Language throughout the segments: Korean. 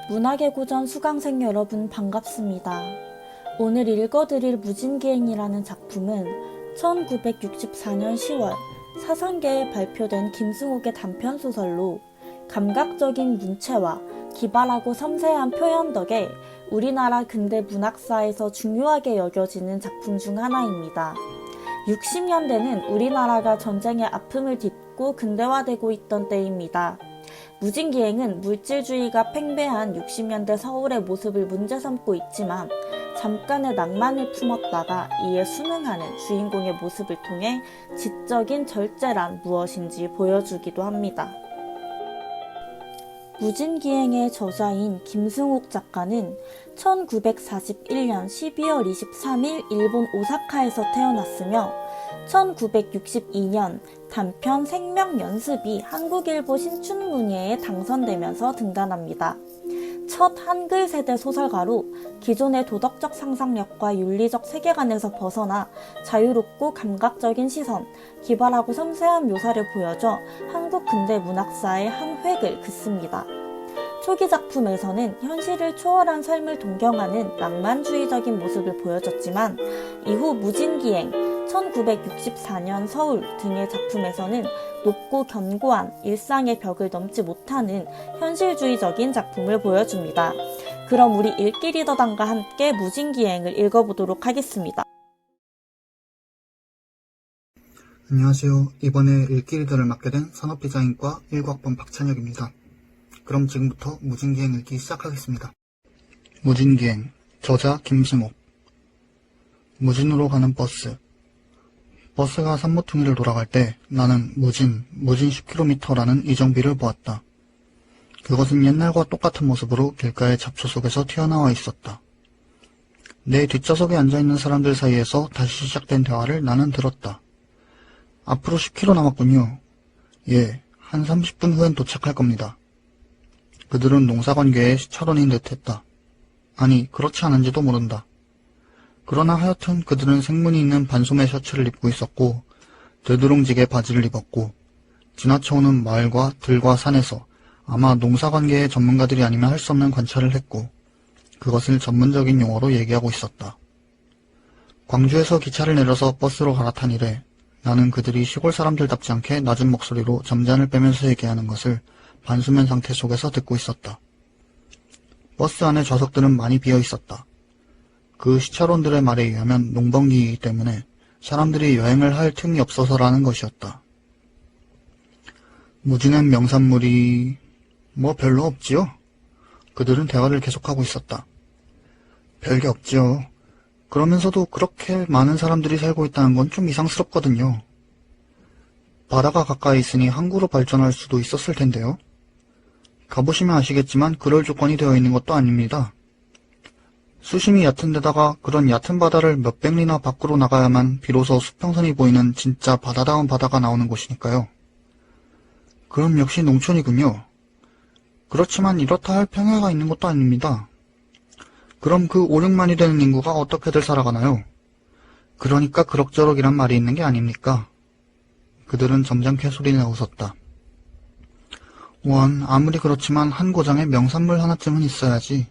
문학의 고전 수강생 여러분 반갑습니다. 오늘 읽어드릴 무진기행이라는 작품은 1964년 10월 사상계에 발표된 김승옥의 단편소설로 감각적인 문체와 기발하고 섬세한 표현 덕에 우리나라 근대 문학사에서 중요하게 여겨지는 작품 중 하나입니다. 60년대는 우리나라가 전쟁의 아픔을 딛고 근대화되고 있던 때입니다. 무진기행은 물질주의가 팽배한 60년대 서울의 모습을 문제 삼고 있지만 잠깐의 낭만을 품었다가 이에 순응하는 주인공의 모습을 통해 지적인 절제란 무엇인지 보여주기도 합니다. 무진기행의 저자인 김승옥 작가는 1941년 12월 23일 일본 오사카에서 태어났으며 1962년 단편 생명연습이 한국일보 신춘문예에 당선되면서 등단합니다. 첫 한글 세대 소설가로 기존의 도덕적 상상력과 윤리적 세계관에서 벗어나 자유롭고 감각적인 시선, 기발하고 섬세한 묘사를 보여줘 한국 근대 문학사의 한 획을 긋습니다. 초기 작품에서는 현실을 초월한 삶을 동경하는 낭만주의적인 모습을 보여줬지만 이후 무진기행, 1964년 서울 등의 작품에서는 높고 견고한 일상의 벽을 넘지 못하는 현실주의적인 작품을 보여줍니다. 그럼 우리 읽기 리더단과 함께 무진기행을 읽어보도록 하겠습니다. 안녕하세요. 이번에 읽기 리더를 맡게 된 산업디자인과 19학번 박찬혁입니다. 그럼 지금부터 무진기행 읽기 시작하겠습니다. 무진기행, 저자 김승옥. 무진으로 가는 버스. 버스가 산모퉁이를 돌아갈 때 나는 무진 10km라는 이정비를 보았다. 그것은 옛날과 똑같은 모습으로 길가의 잡초 속에서 튀어나와 있었다. 내 뒷좌석에 앉아있는 사람들 사이에서 다시 시작된 대화를 나는 들었다. 앞으로 10km 남았군요. 예, 한 30분 후엔 도착할 겁니다. 그들은 농사관계의 시찰원인 듯했다. 아니, 그렇지 않은지도 모른다. 그러나 하여튼 그들은 생문이 있는 반소매 셔츠를 입고 있었고 되두렁지게 바지를 입었고 지나쳐오는 마을과 들과 산에서 아마 농사관계의 전문가들이 아니면 할 수 없는 관찰을 했고 그것을 전문적인 용어로 얘기하고 있었다. 광주에서 기차를 내려서 버스로 갈아타니래 나는 그들이 시골 사람들답지 않게 낮은 목소리로 점잔을 빼면서 얘기하는 것을 반수면 상태 속에서 듣고 있었다. 버스 안의 좌석들은 많이 비어 있었다. 그 시찰원들의 말에 의하면 농번기이기 때문에 사람들이 여행을 할 틈이 없어서라는 것이었다. 무진한 명산물이 별로 없지요? 그들은 대화를 계속하고 있었다. 별게 없지요. 그러면서도 그렇게 많은 사람들이 살고 있다는 건 좀 이상스럽거든요. 바다가 가까이 있으니 항구로 발전할 수도 있었을 텐데요. 가보시면 아시겠지만 그럴 조건이 되어 있는 것도 아닙니다. 수심이 얕은 데다가 그런 얕은 바다를 몇백 리나 밖으로 나가야만 비로소 수평선이 보이는 진짜 바다다운 바다가 나오는 곳이니까요. 그럼 역시 농촌이군요. 그렇지만 이렇다 할 평야가 있는 것도 아닙니다. 그럼 그 5, 6만이 되는 인구가 어떻게들 살아가나요? 그러니까 그럭저럭이란 말이 있는 게 아닙니까? 그들은 점잖게 소리내어 웃었다. 원, 아무리 그렇지만 한 고장에 명산물 하나쯤은 있어야지.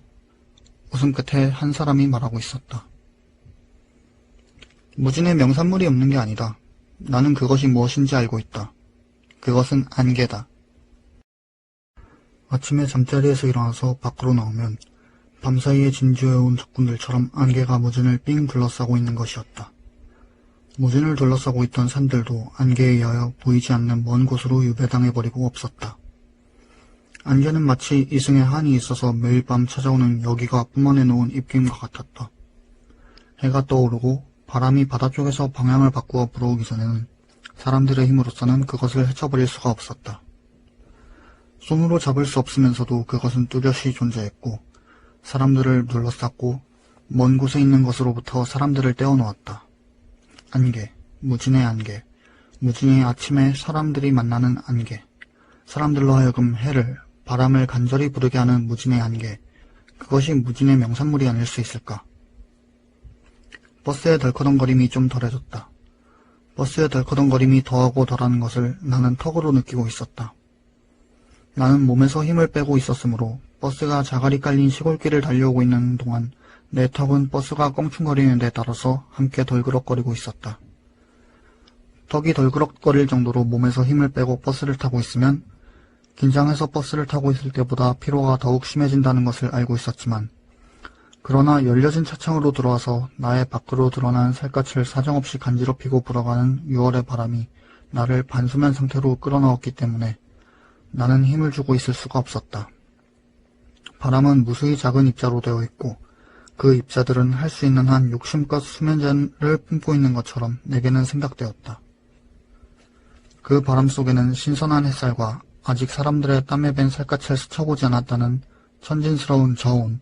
웃음 끝에 한 사람이 말하고 있었다. 무진에 명산물이 없는 게 아니다. 나는 그것이 무엇인지 알고 있다. 그것은 안개다. 아침에 잠자리에서 일어나서 밖으로 나오면 밤사이에 진주해온 적군들처럼 안개가 무진을 삥 둘러싸고 있는 것이었다. 무진을 둘러싸고 있던 산들도 안개에 의하여 보이지 않는 먼 곳으로 유배당해버리고 없었다. 안개는 마치 이승에 한이 있어서 매일 밤 찾아오는 여기가 뿜어내놓은 입김과 같았다. 해가 떠오르고 바람이 바다 쪽에서 방향을 바꾸어 불어오기 전에는 사람들의 힘으로서는 그것을 헤쳐버릴 수가 없었다. 손으로 잡을 수 없으면서도 그것은 뚜렷이 존재했고 사람들을 둘러쌌고 먼 곳에 있는 것으로부터 사람들을 떼어놓았다. 안개, 무진의 안개, 무진의 아침에 사람들이 만나는 안개, 사람들로 하여금 해를, 바람을 간절히 부르게 하는 무진의 안개, 그것이 무진의 명산물이 아닐 수 있을까? 버스의 덜커덩거림이 좀 덜해졌다. 버스의 덜커덩거림이 더하고 덜하는 것을 나는 턱으로 느끼고 있었다. 나는 몸에서 힘을 빼고 있었으므로 버스가 자갈이 깔린 시골길을 달려오고 있는 동안 내 턱은 버스가 껑충거리는 데 따라서 함께 덜그럭거리고 있었다. 턱이 덜그럭거릴 정도로 몸에서 힘을 빼고 버스를 타고 있으면 긴장해서 버스를 타고 있을 때보다 피로가 더욱 심해진다는 것을 알고 있었지만, 그러나 열려진 차창으로 들어와서 나의 밖으로 드러난 살갗을 사정없이 간지럽히고 불어가는 6월의 바람이 나를 반수면 상태로 끌어넣었기 때문에 나는 힘을 주고 있을 수가 없었다. 바람은 무수히 작은 입자로 되어 있고 그 입자들은 할 수 있는 한 욕심껏 수면제를 품고 있는 것처럼 내게는 생각되었다. 그 바람 속에는 신선한 햇살과 아직 사람들의 땀에 밴 살갗을 스쳐보지 않았다는 천진스러운 저온,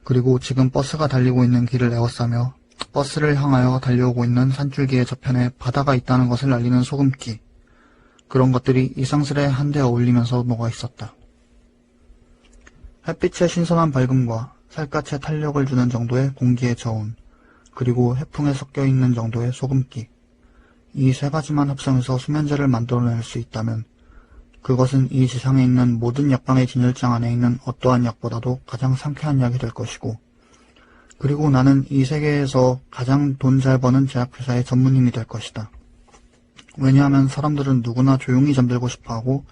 그리고 지금 버스가 달리고 있는 길을 에워싸며 버스를 향하여 달려오고 있는 산줄기의 저편에 바다가 있다는 것을 알리는 소금기, 그런 것들이 이상스레 한데 어울리면서 녹아 있었다. 햇빛의 신선한 밝음과 살갗에 탄력을 주는 정도의 공기의 저온, 그리고 해풍에 섞여 있는 정도의 소금기, 이 세 가지만 합성해서 수면제를 만들어낼 수 있다면 그것은 이 지상에 있는 모든 약방의 진열장 안에 있는 어떠한 약보다도 가장 상쾌한 약이 될 것이고, 그리고 나는 이 세계에서 가장 돈 잘 버는 제약회사의 전문인이 될 것이다. 왜냐하면 사람들은 누구나 조용히 잠들고 싶어하고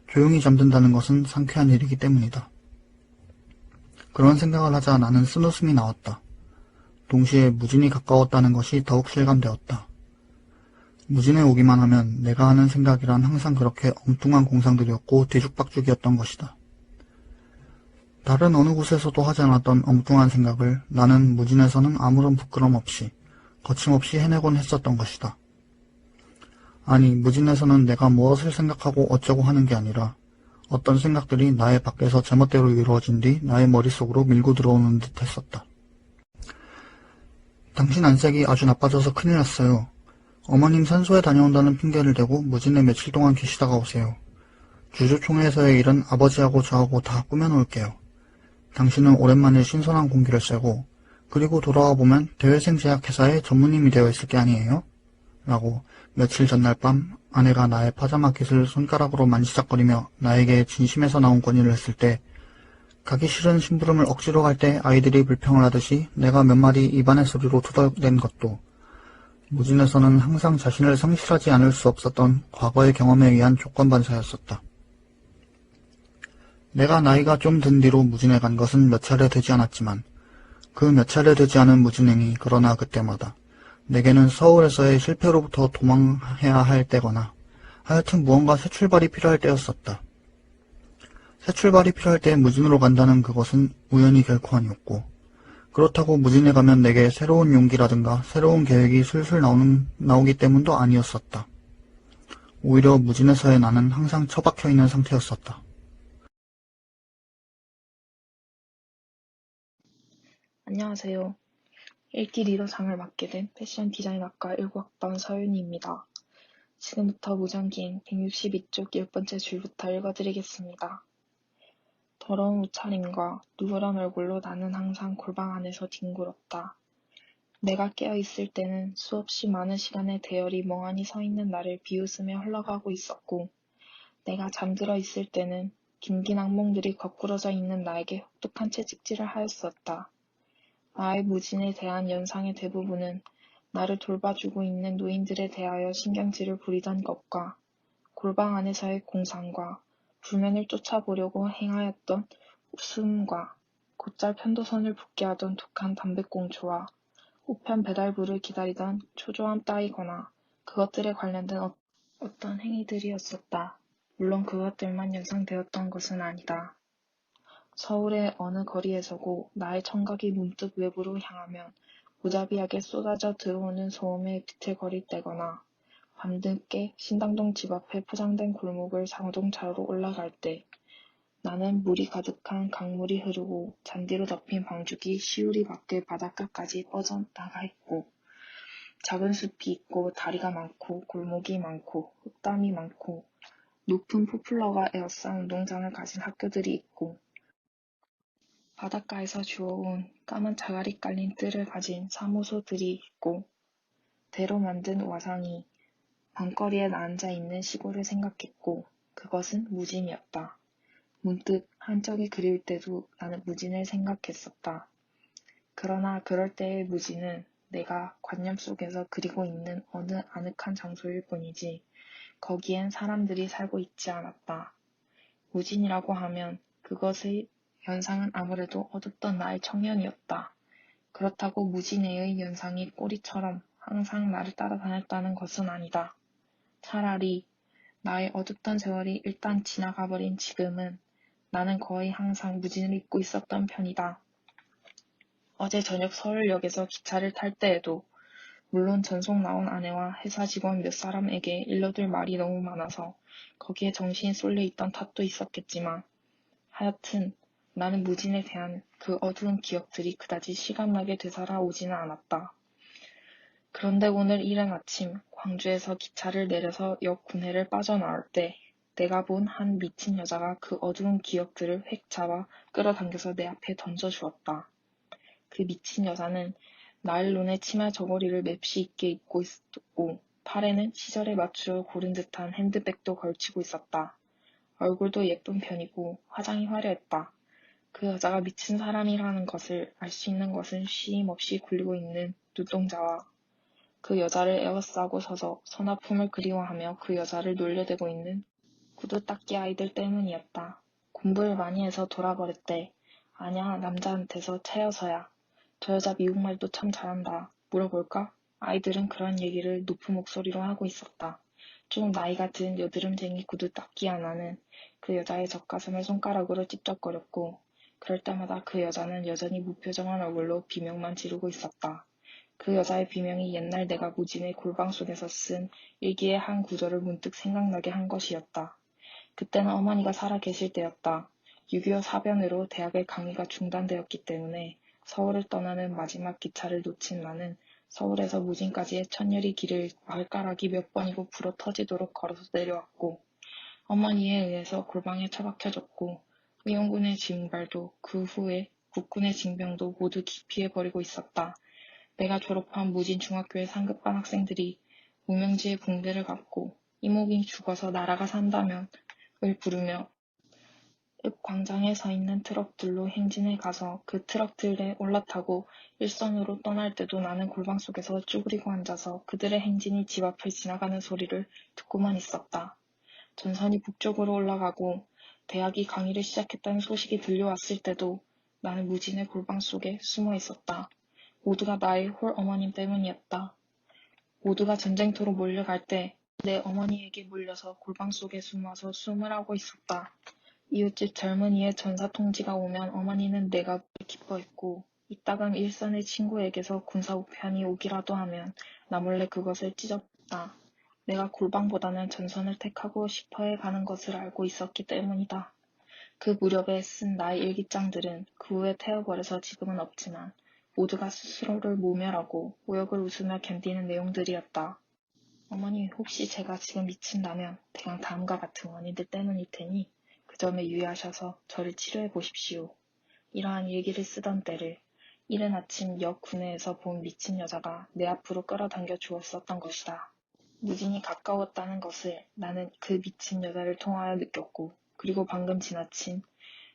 조용히 잠든다는 것은 상쾌한 일이기 때문이다. 그런 생각을 하자 나는 쓴웃음이 나왔다. 동시에 무진이 가까웠다는 것이 더욱 실감되었다. 무진에 오기만 하면 내가 하는 생각이란 항상 그렇게 엉뚱한 공상들이었고 뒤죽박죽이었던 것이다. 다른 어느 곳에서도 하지 않았던 엉뚱한 생각을 나는 무진에서는 아무런 부끄럼 없이, 거침없이 해내곤 했었던 것이다. 아니, 무진에서는 내가 무엇을 생각하고 어쩌고 하는 게 아니라 어떤 생각들이 나의 밖에서 제멋대로 이루어진 뒤 나의 머릿속으로 밀고 들어오는 듯 했었다. 당신 안색이 아주 나빠져서 큰일 났어요. 어머님 산소에 다녀온다는 핑계를 대고 무진에 며칠 동안 계시다가 오세요. 주주총회에서의 일은 아버지하고 저하고 다 꾸며놓을게요. 당신은 오랜만에 신선한 공기를 쐬고 그리고 돌아와 보면 대회생 제약회사의 전무님이 되어 있을 게 아니에요? 라고 며칠 전날 밤 아내가 나의 파자마 깃을 손가락으로 만지작거리며 나에게 진심에서 나온 권유를 했을 때, 가기 싫은 심부름을 억지로 갈 때 아이들이 불평을 하듯이 내가 몇 마디 입안의 소리로 투덜댄 것도 무진에서는 항상 자신을 상실하지 않을 수 없었던 과거의 경험에 의한 조건반사였었다. 내가 나이가 좀 든 뒤로 무진에 간 것은 몇 차례 되지 않았지만 그 몇 차례 되지 않은 무진행이 그러나 그때마다 내게는 서울에서의 실패로부터 도망해야 할 때거나 하여튼 무언가 새 출발이 필요할 때였었다. 새 출발이 필요할 때 무진으로 간다는 그것은 우연이 결코 아니었고, 그렇다고 무진에 가면 내게 새로운 용기라든가 새로운 계획이 술술 나오기 때문도 아니었었다. 오히려 무진에서의 나는 항상 처박혀 있는 상태였었다. 안녕하세요. 1기 리더상을 맡게 된 패션 디자인학과 19학번 서윤희입니다. 지금부터 무전기행 162쪽 10번째 줄부터 읽어드리겠습니다. 더러운 옷차림과 누런 얼굴로 나는 항상 골방 안에서 뒹굴었다. 내가 깨어있을 때는 수없이 많은 시간의 대열이 멍하니 서 있는 나를 비웃으며 흘러가고 있었고, 내가 잠들어 있을 때는 긴긴 악몽들이 거꾸러져 있는 나에게 혹독한 채찍질을 하였었다. 나의 무진에 대한 연상의 대부분은 나를 돌봐주고 있는 노인들에 대하여 신경질을 부리던 것과 골방 안에서의 공상과 불면을 쫓아보려고 행하였던 웃음과 곧잘 편도선을 붓게 하던 독한 담배꽁초와 우편 배달부를 기다리던 초조함 따위거나 그것들에 관련된 어떤 행위들이었었다. 물론 그것들만 연상되었던 것은 아니다. 서울의 어느 거리에서고 나의 청각이 문득 외부로 향하면 무자비하게 쏟아져 들어오는 소음에 비틀거릴 때거나 밤늦게 신당동 집 앞에 포장된 골목을 자동차로 올라갈 때 나는 물이 가득한 강물이 흐르고 잔디로 덮인 방죽이 시우리 밖의 바닷가까지 뻗어나가 있고 작은 숲이 있고 다리가 많고 골목이 많고 흙담이 많고 높은 포플러가 에워싼 운동장을 가진 학교들이 있고 바닷가에서 주워온 까만 자갈이 깔린 뜰을 가진 사무소들이 있고 대로 만든 와상이 밤거리에 앉아 있는 시골을 생각했고 그것은 무진이었다. 문득 한적이 그리울 때도 나는 무진을 생각했었다. 그러나 그럴 때의 무진은 내가 관념 속에서 그리고 있는 어느 아늑한 장소일 뿐이지 거기엔 사람들이 살고 있지 않았다. 무진이라고 하면 그것의 연상은 아무래도 어둡던 나의 청년이었다. 그렇다고 무진애의 연상이 꼬리처럼 항상 나를 따라다녔다는 것은 아니다. 차라리 나의 어둡던 세월이 일단 지나가버린 지금은 나는 거의 항상 무진을 잊고 있었던 편이다. 어제 저녁 서울역에서 기차를 탈 때에도 물론 전속 나온 아내와 회사 직원 몇 사람에게 일러둘 말이 너무 많아서 거기에 정신이 쏠려 있던 탓도 있었겠지만 하여튼 나는 무진에 대한 그 어두운 기억들이 그다지 실감나게 되살아오지는 않았다. 그런데 오늘 이른 아침 광주에서 기차를 내려서 역 구내를 빠져나올 때 내가 본 한 미친 여자가 그 어두운 기억들을 획 잡아 끌어당겨서 내 앞에 던져주었다. 그 미친 여자는 나일론의 치마 저고리를 맵시 있게 입고 있었고 팔에는 시절에 맞추어 고른 듯한 핸드백도 걸치고 있었다. 얼굴도 예쁜 편이고 화장이 화려했다. 그 여자가 미친 사람이라는 것을 알 수 있는 것은 쉼 없이 굴리고 있는 눈동자와 그 여자를 에워싸고 서서 서나품을 그리워하며 그 여자를 놀려대고 있는 구두닦이 아이들 때문이었다. 공부를 많이 해서 돌아버렸대. 아냐, 남자한테서 채여서야. 저 여자 미국말도 참 잘한다. 물어볼까? 아이들은 그런 얘기를 높은 목소리로 하고 있었다. 좀 나이가 든 여드름쟁이 구두닦이 하나는 그 여자의 젖가슴을 손가락으로 찝쩍거렸고 그럴 때마다 그 여자는 여전히 무표정한 얼굴로 비명만 지르고 있었다. 그 여자의 비명이 옛날 내가 무진의 골방 속에서 쓴 일기의 한 구절을 문득 생각나게 한 것이었다. 그때는 어머니가 살아 계실 때였다. 6.25 사변으로 대학의 강의가 중단되었기 때문에 서울을 떠나는 마지막 기차를 놓친 나는 서울에서 무진까지의 천여리 길을 발가락이 몇 번이고 불어 터지도록 걸어서 내려왔고 어머니에 의해서 골방에 처박혀졌고 의용군의 징발도 그 후에 국군의 징병도 모두 기피해버리고 있었다. 내가 졸업한 무진 중학교의 상급반 학생들이 무명지에 붕대를 감고 이목이 죽어서 나라가 산다면 을 부르며 읍 광장에 서 있는 트럭들로 행진해 가서 그 트럭들에 올라타고 일선으로 떠날 때도 나는 골방 속에서 쭈그리고 앉아서 그들의 행진이 집 앞을 지나가는 소리를 듣고만 있었다. 전선이 북쪽으로 올라가고 대학이 강의를 시작했다는 소식이 들려왔을 때도 나는 무진의 골방 속에 숨어 있었다. 모두가 나의 홀 어머님 때문이었다. 모두가 전쟁터로 몰려갈 때 내 어머니에게 물려서 골방 속에 숨어서 숨을 하고 있었다. 이웃집 젊은이의 전사 통지가 오면 어머니는 내가 기뻐했고 이따금 일선의 친구에게서 군사우편이 오기라도 하면 나 몰래 그것을 찢었다. 내가 골방보다는 전선을 택하고 싶어해 가는 것을 알고 있었기 때문이다. 그 무렵에 쓴 나의 일기장들은 그 후에 태워버려서 지금은 없지만 모두가 스스로를 모멸하고 모욕을 웃으며 견디는 내용들이었다. 어머니, 혹시 제가 지금 미친다면 대강 다음과 같은 원인들 때문일 테니 그 점에 유의하셔서 저를 치료해 보십시오. 이러한 일기를 쓰던 때를 이른 아침 역 구내에서 본 미친 여자가 내 앞으로 끌어당겨 주었었던 것이다. 무진이 가까웠다는 것을 나는 그 미친 여자를 통하여 느꼈고 그리고 방금 지나친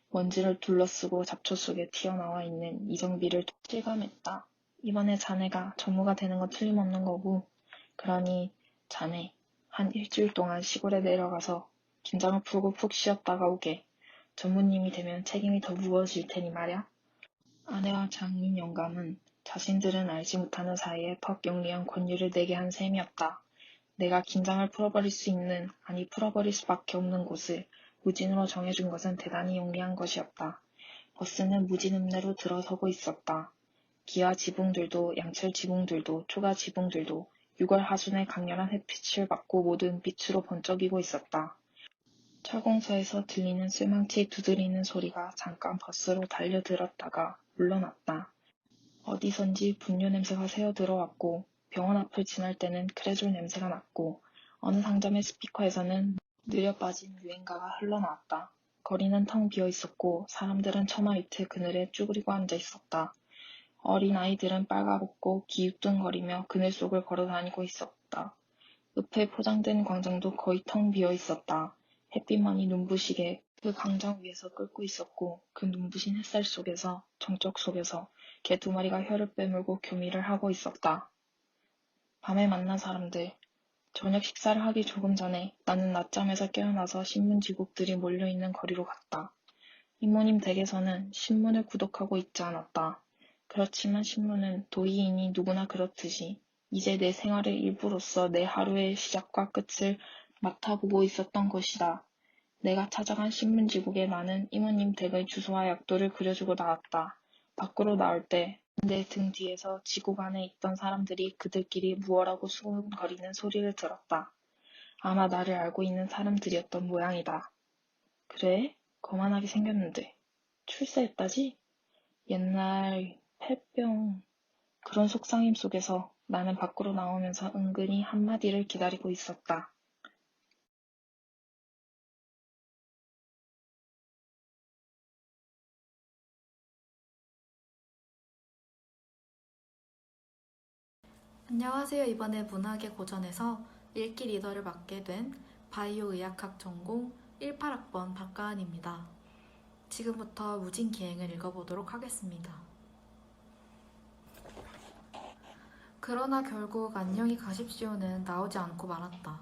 먼지를 둘러쓰고 잡초 속에 튀어나와 있는 이정비를 실감했다. 이번에 자네가 전무가 되는 건 틀림없는 거고 그러니 자네 한 일주일 동안 시골에 내려가서 긴장을 풀고 푹 쉬었다가 오게. 전무님이 되면 책임이 더 무거워질 테니 말야. 아내와 장인 영감은 자신들은 알지 못하는 사이에 퍽 영리한 권유를 내게 한 셈이었다. 내가 긴장을 풀어버릴 수 있는, 아니 풀어버릴 수밖에 없는 곳을 무진으로 정해준 것은 대단히 용리한 것이었다. 버스는 무진 읍내로 들어서고 있었다. 기아 지붕들도 양철 지붕들도 초가 지붕들도 6월 하순의 강렬한 햇빛을 받고 모두 은빛으로 번쩍이고 있었다. 철공소에서 들리는 쓸망치 두드리는 소리가 잠깐 버스로 달려들었다가 물러났다. 어디선지 분유 냄새가 새어 들어왔고 병원 앞을 지날 때는 크레졸 냄새가 났고 어느 상점의 스피커에서는 느려 빠진 유행가가 흘러나왔다. 거리는 텅 비어 있었고 사람들은 처마 밑에 그늘에 쭈그리고 앉아 있었다. 어린 아이들은 빨가벗고 기웃뚱거리며 그늘 속을 걸어다니고 있었다. 읍에 포장된 광장도 거의 텅 비어 있었다. 햇빛만이 눈부시게 그 광장 위에서 끓고 있었고 그 눈부신 햇살 속에서 정적 속에서 개 2마리가 혀를 빼물고 교미를 하고 있었다. 밤에 만난 사람들. 저녁 식사를 하기 조금 전에 나는 낮잠에서 깨어나서 신문 지국들이 몰려있는 거리로 갔다. 이모님 댁에서는 신문을 구독하고 있지 않았다. 그렇지만 신문은 도의인이 누구나 그렇듯이 이제 내 생활의 일부로서 내 하루의 시작과 끝을 맡아보고 있었던 것이다. 내가 찾아간 신문지국에 나는 이모님 댁의 주소와 약도를 그려주고 나왔다. 밖으로 나올 때 내 등 뒤에서 지국 안에 있던 사람들이 그들끼리 무엇라고 수군거리는 소리를 들었다. 아마 나를 알고 있는 사람들이었던 모양이다. 그래? 거만하게 생겼는데. 출세했다지? 옛날 폐병. 그런 속상임 속에서 나는 밖으로 나오면서 은근히 한마디를 기다리고 있었다. 안녕하세요. 이번에 문학의 고전에서 읽기 리더를 맡게 된 바이오의학학 전공 18학번 박가은입니다. 지금부터 무진기행을 읽어보도록 하겠습니다. 그러나 결국 안녕히 가십시오는 나오지 않고 말았다.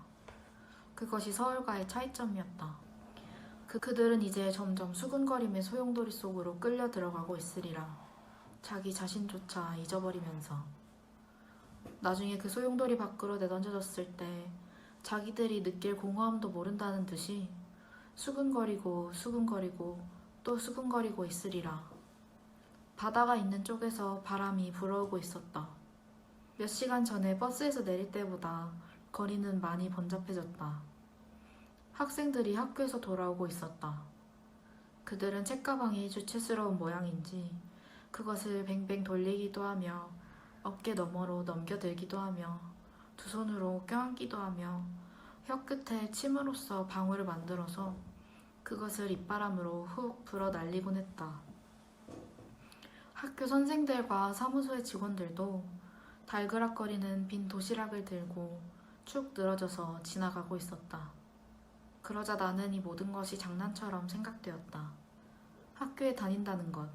그것이 서울과의 차이점이었다. 그들은 이제 점점 수군거림의 소용돌이 속으로 끌려 들어가고 있으리라. 자기 자신조차 잊어버리면서. 나중에 그 소용돌이 밖으로 내던져졌을 때 자기들이 느낄 공허함도 모른다는 듯이 수근거리고 또 수근거리고 있으리라. 바다가 있는 쪽에서 바람이 불어오고 있었다. 몇 시간 전에 버스에서 내릴 때보다 거리는 많이 번잡해졌다. 학생들이 학교에서 돌아오고 있었다. 그들은 책가방이 주체스러운 모양인지 그것을 뱅뱅 돌리기도 하며 어깨 너머로 넘겨들기도 하며 두 손으로 껴안기도 하며 혀끝에 침으로써 방울을 만들어서 그것을 입바람으로 훅 불어 날리곤 했다. 학교 선생들과 사무소의 직원들도 달그락거리는 빈 도시락을 들고 축 늘어져서 지나가고 있었다. 그러자 나는 이 모든 것이 장난처럼 생각되었다. 학교에 다닌다는 것,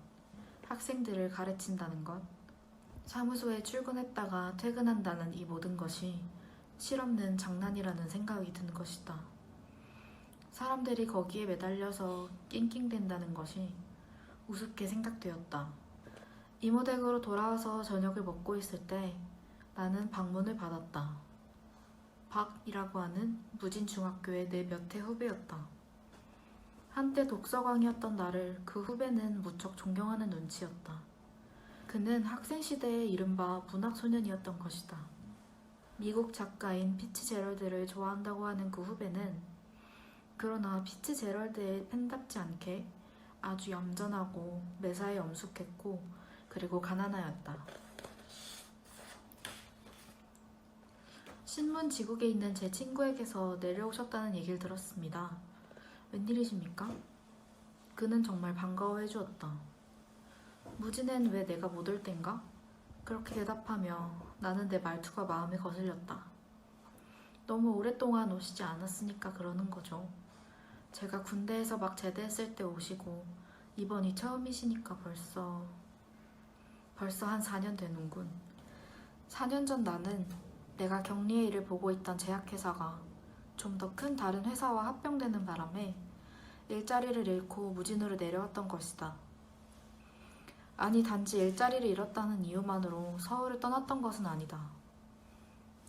학생들을 가르친다는 것, 사무소에 출근했다가 퇴근한다는 이 모든 것이 실없는 장난이라는 생각이 든 것이다. 사람들이 거기에 매달려서 낑낑댄다는 것이 우습게 생각되었다. 이모 댁으로 돌아와서 저녁을 먹고 있을 때 나는 방문을 받았다. 박이라고 하는 무진중학교의 내 몇 해 후배였다. 한때 독서광이었던 나를 그 후배는 무척 존경하는 눈치였다. 그는 학생 시대의 이른바 문학소년이었던 것이다. 미국 작가인 피츠제럴드를 좋아한다고 하는 그 후배는 그러나 피츠제럴드의 팬답지 않게 아주 얌전하고 매사에 엄숙했고 그리고 가난하였다. 신문 지국에 있는 제 친구에게서 내려오셨다는 얘기를 들었습니다. 웬일이십니까? 그는 정말 반가워해 주었다. 무진은 왜 내가 못 올 땐가? 그렇게 대답하며 나는 내 말투가 마음에 거슬렸다. 너무 오랫동안 오시지 않았으니까 그러는 거죠. 제가 군대에서 막 제대했을 때 오시고 이번이 처음이시니까 벌써 한 4년 되는군. 4년 전 나는 내가 격리의 일을 보고 있던 제약회사가 좀 더 큰 다른 회사와 합병되는 바람에 일자리를 잃고 무진으로 내려왔던 것이다. 아니 단지 일자리를 잃었다는 이유만으로 서울을 떠났던 것은 아니다.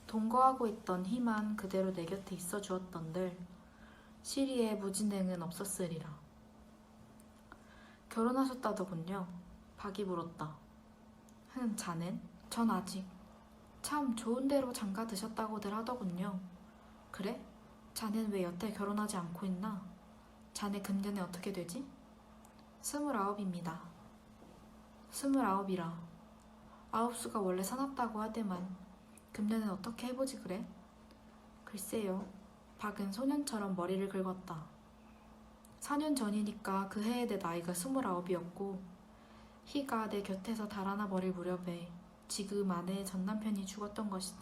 동거하고 있던 희만 그대로 내 곁에 있어 주었던들 시리에 무진행은 없었으리라. 결혼하셨다더군요. 박이 물었다. 자넨? 전 아직. 참 좋은 데로 장가 드셨다고들 하더군요. 그래? 자넨 왜 여태 결혼하지 않고 있나? 자네 금년에 어떻게 되지? 29입니다. 29이라. 9수가 원래 사납다고 하대만 금년엔 어떻게 해보지 그래? 글쎄요. 박은 소년처럼 머리를 긁었다. 4년 전이니까 그 해에 내 나이가 29이었고 희가 내 곁에서 달아나 버릴 무렵에 지금 아내의 전남편이 죽었던 것이다.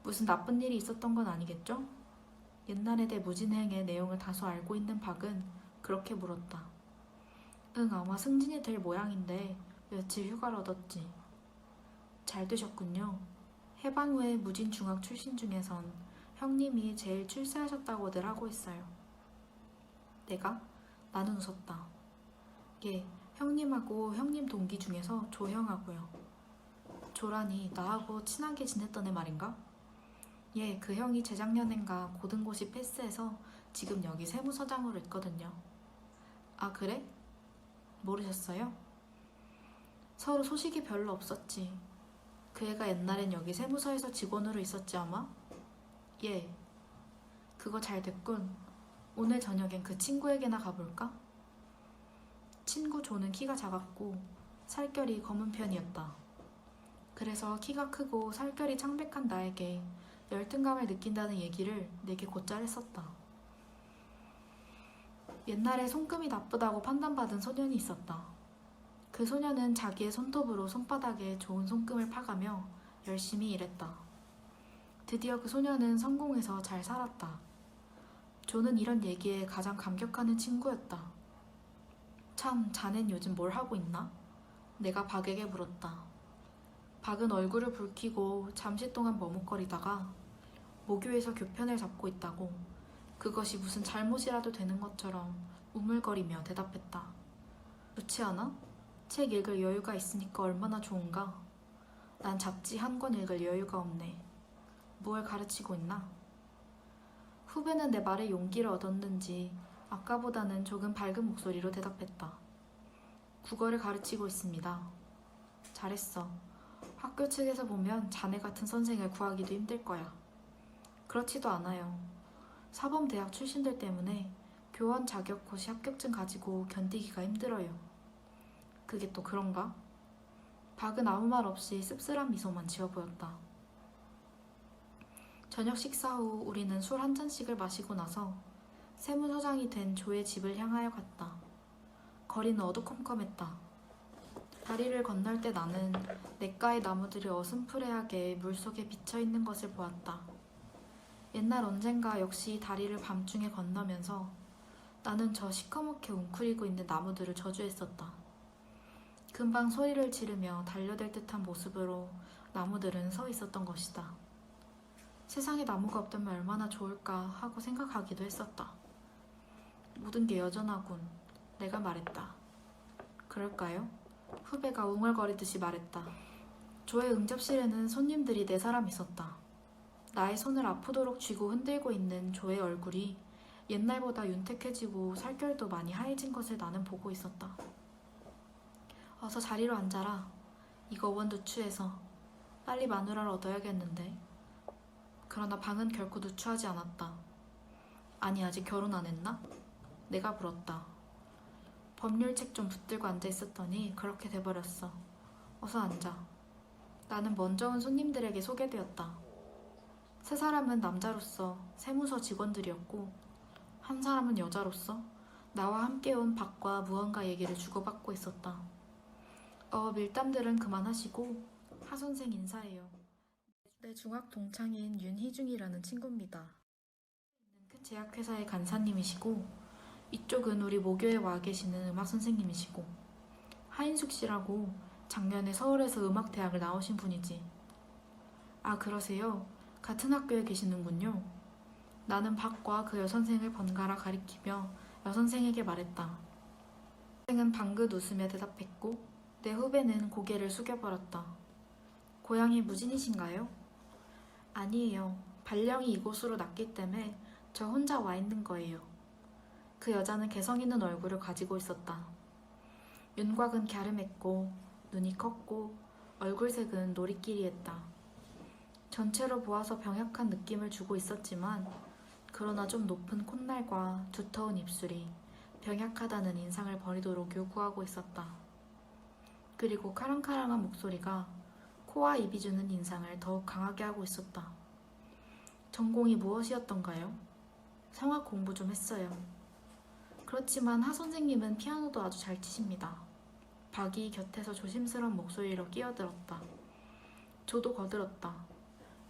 무슨 나쁜 일이 있었던 건 아니겠죠? 옛날에 내 무진행의 내용을 다소 알고 있는 박은 그렇게 물었다. 응, 아마 승진이 될 모양인데 며칠 휴가를 얻었지. 잘 되셨군요. 해방 후에 무진중학 출신 중에선 형님이 제일 출세하셨다고들 하고 있어요. 내가? 나는 웃었다. 예, 형님하고 형님 동기 중에서 조형하고요. 조라니 나하고 친하게 지냈던 애 말인가? 예, 그 형이 재작년엔가 고등고시 패스해서 지금 여기 세무서장으로 있거든요. 아, 그래? 모르셨어요? 서로 소식이 별로 없었지. 그 애가 옛날엔 여기 세무서에서 직원으로 있었지 아마? 예. 그거 잘 됐군. 오늘 저녁엔 그 친구에게나 가볼까? 친구 조는 키가 작았고 살결이 검은 편이었다. 그래서 키가 크고 살결이 창백한 나에게 열등감을 느낀다는 얘기를 내게 곧잘 했었다. 옛날에 손금이 나쁘다고 판단받은 소년이 있었다. 그 소년은 자기의 손톱으로 손바닥에 좋은 손금을 파가며 열심히 일했다. 드디어 그 소년은 성공해서 잘 살았다. 조는 이런 얘기에 가장 감격하는 친구였다. 참, 자넨 요즘 뭘 하고 있나? 내가 박에게 물었다. 박은 얼굴을 붉히고 잠시 동안 머뭇거리다가 모교에서 교편을 잡고 있다고 그것이 무슨 잘못이라도 되는 것처럼 우물거리며 대답했다. 좋지 않아? 책 읽을 여유가 있으니까 얼마나 좋은가? 난 잡지 한 권 읽을 여유가 없네. 무얼 가르치고 있나? 후배는 내 말에 용기를 얻었는지 아까보다는 조금 밝은 목소리로 대답했다. 국어를 가르치고 있습니다. 잘했어. 학교 측에서 보면 자네 같은 선생을 구하기도 힘들 거야. 그렇지도 않아요. 사범대학 출신들 때문에 교원 자격 고시 합격증 가지고 견디기가 힘들어요. 그게 또 그런가? 박은 아무 말 없이 씁쓸한 미소만 지어 보였다. 저녁 식사 후 우리는 술 한 잔씩을 마시고 나서 세무서장이 된 조의 집을 향하여 갔다. 거리는 어두컴컴했다. 다리를 건널 때 나는 냇가의 나무들이 어슴푸레하게 물속에 비쳐있는 것을 보았다. 옛날 언젠가 역시 다리를 밤중에 건너면서 나는 저 시커멓게 웅크리고 있는 나무들을 저주했었다. 금방 소리를 지르며 달려들 듯한 모습으로 나무들은 서 있었던 것이다. 세상에 나무가 없다면 얼마나 좋을까 하고 생각하기도 했었다. 모든 게 여전하군. 내가 말했다. 그럴까요? 후배가 웅얼거리듯이 말했다. 조의 응접실에는 손님들이 4사람 있었다. 나의 손을 아프도록 쥐고 흔들고 있는 조의 얼굴이 옛날보다 윤택해지고 살결도 많이 하얘진 것을 나는 보고 있었다. 어서 자리로 앉아라. 이거 원 누추해서 빨리 마누라를 얻어야겠는데. 그러나 방은 결코 누추하지 않았다. 아니, 아직 결혼 안 했나? 내가 물었다. 법률책 좀 붙들고 앉아 있었더니 그렇게 돼버렸어. 어서 앉아. 나는 먼저 온 손님들에게 소개되었다. 3사람은 남자로서 세무서 직원들이었고 한 사람은 여자로서 나와 함께 온 박과 무언가 얘기를 주고받고 있었다. 밀담들은 그만하시고 하 선생 인사해요. 내 중학 동창인 윤희중이라는 친구입니다. 큰 제약회사의 간사님이시고 이쪽은 우리 모교에 와 계시는 음악 선생님이시고 하인숙 씨라고 작년에 서울에서 음악대학을 나오신 분이지. 아, 그러세요? 같은 학교에 계시는군요. 나는 박과 그 여선생을 번갈아 가리키며 여선생에게 말했다. 여선생은 방긋 웃으며 대답했고 내 후배는 고개를 숙여버렸다. 고향이 무진이신가요? 아니에요. 발령이 이곳으로 났기 때문에 저 혼자 와 있는 거예요. 그 여자는 개성 있는 얼굴을 가지고 있었다. 윤곽은 갸름했고 눈이 컸고 얼굴색은 노리끼리했다. 전체로 보아서 병약한 느낌을 주고 있었지만 그러나 좀 높은 콧날과 두터운 입술이 병약하다는 인상을 버리도록 요구하고 있었다. 그리고 카랑카랑한 목소리가 코와 입이 주는 인상을 더욱 강하게 하고 있었다. 전공이 무엇이었던가요? 성악 공부 좀 했어요. 그렇지만 하 선생님은 피아노도 아주 잘 치십니다. 박이 곁에서 조심스러운 목소리로 끼어들었다. 조도 거들었다.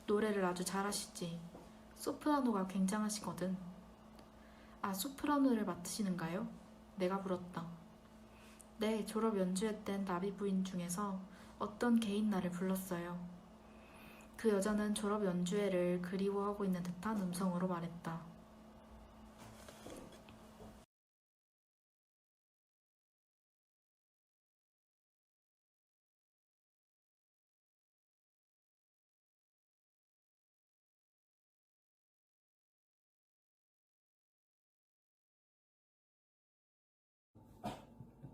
노래를 아주 잘하시지. 소프라노가 굉장하시거든. 아, 소프라노를 맡으시는가요? 내가 물었다. 네, 졸업 연주회 땐 나비 부인 중에서 어떤 개인 나를 불렀어요. 그 여자는 졸업 연주회를 그리워하고 있는 듯한 음성으로 말했다.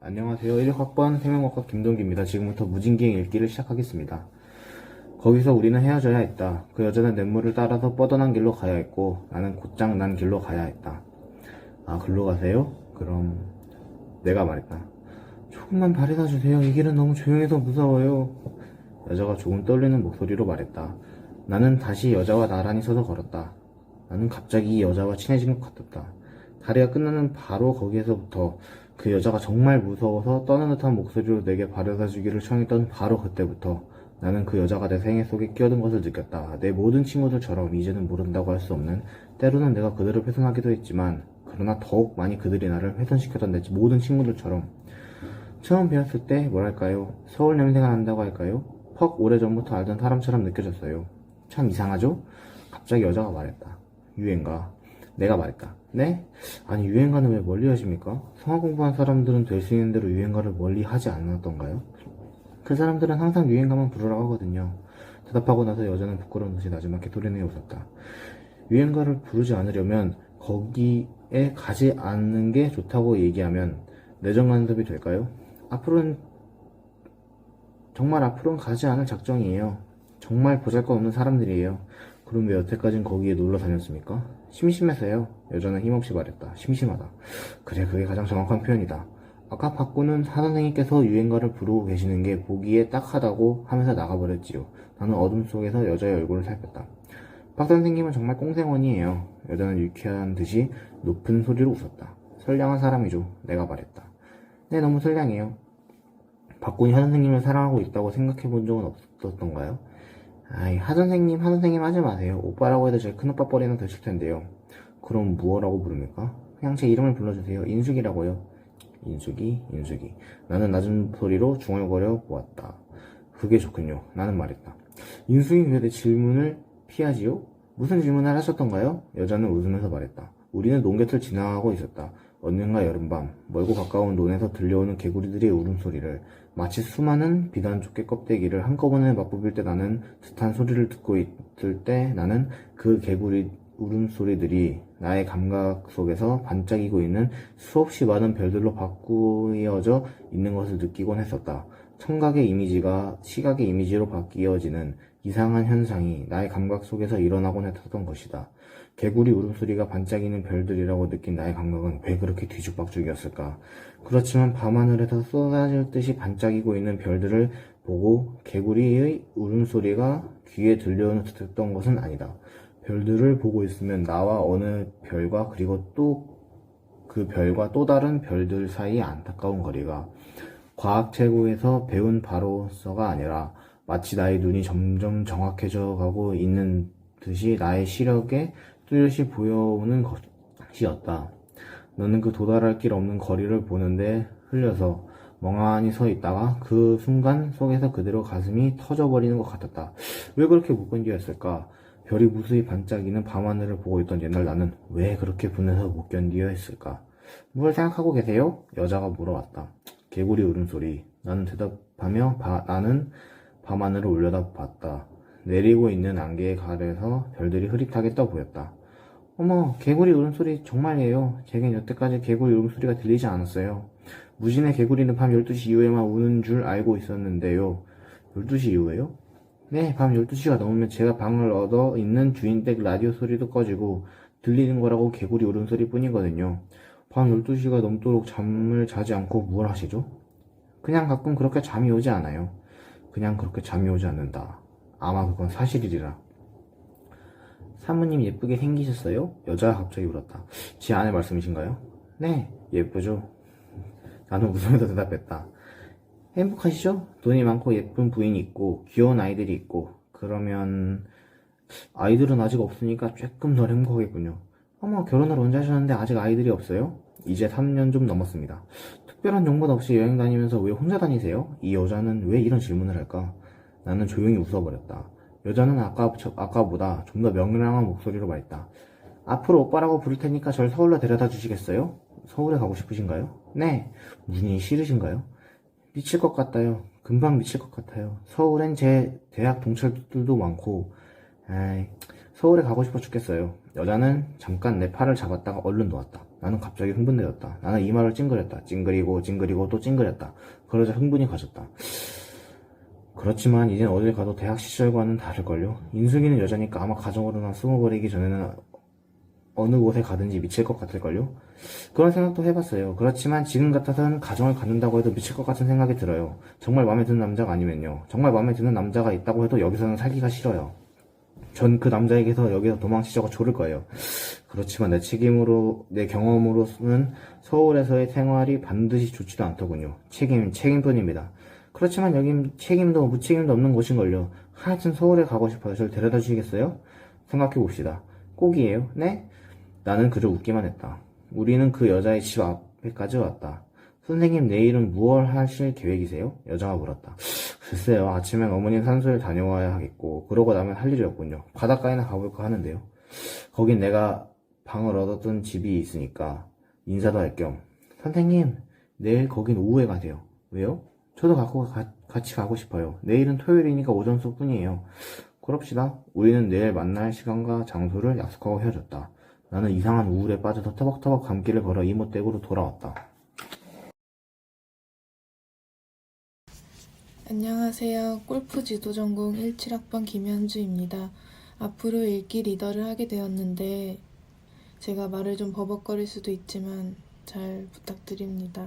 안녕하세요. 16학번 생명과과 김동기입니다. 지금부터 무진기행 읽기를 시작하겠습니다. 거기서 우리는 헤어져야 했다. 그 여자는 냇물을 따라서 뻗어난 길로 가야 했고 나는 곧장 난 길로 가야 했다. 아, 글로 가세요? 그럼 내가 말했다. 조금만 바래다 주세요. 이 길은 너무 조용해서 무서워요. 여자가 조금 떨리는 목소리로 말했다. 나는 다시 여자와 나란히 서서 걸었다. 나는 갑자기 이 여자와 친해진 것 같았다. 다리가 끝나는 바로 거기에서부터 그 여자가 정말 무서워서 떠는 듯한 목소리로 내게 바래다 주기를 청했던 바로 그때부터 나는 그 여자가 내 생애 속에 끼어든 것을 느꼈다. 내 모든 친구들처럼 이제는 모른다고 할 수 없는, 때로는 내가 그들을 훼손하기도 했지만 그러나 더욱 많이 그들이 나를 훼손시켰던 내 모든 친구들처럼 처음 배웠을 때 뭐랄까요, 서울 냄새가 난다고 할까요? 퍽 오래전부터 알던 사람처럼 느껴졌어요. 참 이상하죠? 갑자기 여자가 말했다. 유행가. 내가 말했다. 네? 아니, 유행가는 왜 멀리 하십니까? 성악 공부한 사람들은 될 수 있는 대로 유행가를 멀리 하지 않았던가요? 그 사람들은 항상 유행가만 부르라고 하거든요. 대답하고 나서 여자는 부끄러운 듯이 나지막히 소리내어 웃었다. 유행가를 부르지 않으려면 거기에 가지 않는 게 좋다고 얘기하면 내정 간섭이 될까요? 정말 앞으로는 가지 않을 작정이에요. 정말 보잘것없는 사람들이에요. 그럼 왜 여태까진 거기에 놀러 다녔습니까? 심심해서요. 여자는 힘없이 말했다. 심심하다. 그래, 그게 가장 정확한 표현이다. 아까 박구는 사선생님께서 유행가를 부르고 계시는 게 보기에 딱하다고 하면서 나가버렸지요. 나는 어둠 속에서 여자의 얼굴을 살폈다. 박 선생님은 정말 꽁생원이에요. 여자는 유쾌한 듯이 높은 소리로 웃었다. 선량한 사람이죠. 내가 말했다. 네, 너무 선량해요. 박군이 하선생님을 사랑하고 있다고 생각해 본 적은 없었던가요? 아이, 하선생님 하지 마세요. 오빠라고 해도 제 큰오빠 뻘에는 되실 텐데요. 그럼 무엇라고 부릅니까? 그냥 제 이름을 불러주세요. 인숙이라고요. 인숙이. 나는 낮은 소리로 중얼거려 보았다. 그게 좋군요. 나는 말했다. 인숙이 왜 내 질문을 피하지요? 무슨 질문을 하셨던가요? 여자는 웃으면서 말했다. 우리는 논곁을 지나가고 있었다. 언젠가 여름밤, 멀고 가까운 논에서 들려오는 개구리들의 울음소리를, 마치 수많은 비단 조개 껍데기를 한꺼번에 맞부빌 때 나는 듯한 소리를 듣고 있을 때 나는 그 개구리 울음소리들이 나의 감각 속에서 반짝이고 있는 수없이 많은 별들로 바꾸어져 있는 것을 느끼곤 했었다. 청각의 이미지가 시각의 이미지로 바뀌어지는 이상한 현상이 나의 감각 속에서 일어나곤 했었던 것이다. 개구리 울음소리가 반짝이는 별들이라고 느낀 나의 감각은 왜 그렇게 뒤죽박죽이었을까? 그렇지만 밤하늘에서 쏟아질 듯이 반짝이고 있는 별들을 보고 개구리의 울음소리가 귀에 들려오는 듯했던 것은 아니다. 별들을 보고 있으면 나와 어느 별과 그리고 또 그 별과 또 다른 별들 사이의 안타까운 거리가 과학책에서 배운 바로서가 아니라 마치 나의 눈이 점점 정확해져 가고 있는 듯이 나의 시력에 뚜렷이 보여오는 것이었다. 너는 그 도달할 길 없는 거리를 보는데 흘려서 멍하니 서 있다가 그 순간 속에서 그대로 가슴이 터져버리는 것 같았다. 왜 그렇게 못 견디었을까? 별이 무수히 반짝이는 밤하늘을 보고 있던 옛날 나는 왜 그렇게 분해서 못 견디어 했을까? 뭘 생각하고 계세요? 여자가 물어왔다. 개구리 울음소리. 나는 대답하며 나는 밤하늘을 올려다봤다. 내리고 있는 안개의 가래에서 별들이 흐릿하게 떠 보였다. 어머, 개구리 울음소리 정말이에요. 제겐 여태까지 개구리 울음소리가 들리지 않았어요. 무진의 개구리는 밤 12시 이후에만 우는 줄 알고 있었는데요. 12시 이후에요? 네, 밤 12시가 넘으면 제가 방을 얻어 있는 주인댁 라디오 소리도 꺼지고 들리는 거라고 개구리 울음소리 뿐이거든요. 밤 12시가 넘도록 잠을 자지 않고 뭘 하시죠? 그냥 가끔 그렇게 잠이 오지 않아요. 그냥 그렇게 잠이 오지 않는다. 아마 그건 사실이리라. 사모님 예쁘게 생기셨어요? 여자가 갑자기 물었다. 제 아내 말씀이신가요? 네, 예쁘죠. 나는 웃으면서 대답했다. 행복하시죠? 돈이 많고 예쁜 부인이 있고 귀여운 아이들이 있고 그러면 아이들은 아직 없으니까 조금 덜 행복하겠군요. 어머, 결혼을 언제 하셨는데 아직 아이들이 없어요? 이제 3년 좀 넘었습니다. 특별한 정보도 없이 여행 다니면서 왜 혼자 다니세요? 이 여자는 왜 이런 질문을 할까? 나는 조용히 웃어버렸다. 여자는 아까보다 좀 더 명랑한 목소리로 말했다. 앞으로 오빠라고 부를 테니까 절 서울로 데려다 주시겠어요? 서울에 가고 싶으신가요? 네. 문이 싫으신가요? 미칠 것 같아요. 금방 미칠 것 같아요. 서울엔 제 대학 동창들도 많고, 에이, 서울에 가고 싶어 죽겠어요. 여자는 잠깐 내 팔을 잡았다가 얼른 놓았다. 나는 갑자기 흥분되었다. 나는 이마를 찡그렸다. 찡그리고 또 찡그렸다. 그러자 흥분이 가졌다. 그렇지만 이젠 어딜 가도 대학 시절과는 다를걸요. 인숙이는 여자니까 아마 가정으로나 숨어버리기 전에는 어느 곳에 가든지 미칠 것 같을걸요? 그런 생각도 해봤어요. 그렇지만 지금 같아서는 가정을 갖는다고 해도 미칠 것 같은 생각이 들어요. 정말 마음에 드는 남자가 아니면요. 정말 마음에 드는 남자가 있다고 해도 여기서는 살기가 싫어요. 전 그 남자에게서 여기서 도망치자고 조를 거예요. 그렇지만 내 책임으로, 내 경험으로는 서울에서의 생활이 반드시 좋지도 않더군요. 책임뿐입니다. 그렇지만 여긴 책임도 무책임도 없는 곳인걸요. 하여튼 서울에 가고 싶어요. 저를 데려다 주시겠어요? 생각해봅시다. 꼭이에요? 네? 나는 그저 웃기만 했다. 우리는 그 여자의 집 앞에까지 왔다. 선생님, 내일은 무얼 하실 계획이세요? 여자가 물었다. 글쎄요, 아침엔 어머님 산소를 다녀와야 하겠고, 그러고 나면 할 일이 없군요. 바닷가에나 가볼까 하는데요. 거긴 내가 방을 얻었던 집이 있으니까 인사도 할 겸. 선생님, 내일 거긴 오후에 가세요. 왜요? 저도 같이 가고 싶어요. 내일은 토요일이니까 오전 수업뿐이에요. 그럽시다. 우리는 내일 만날 시간과 장소를 약속하고 헤어졌다. 나는 이상한 우울에 빠져서 터벅터벅 감길을 걸어 이모댁으로 돌아왔다. 안녕하세요. 골프 지도 전공 17학번 김현주입니다. 앞으로 읽기 리더를 하게 되었는데 제가 말을 좀 버벅거릴 수도 있지만 잘 부탁드립니다.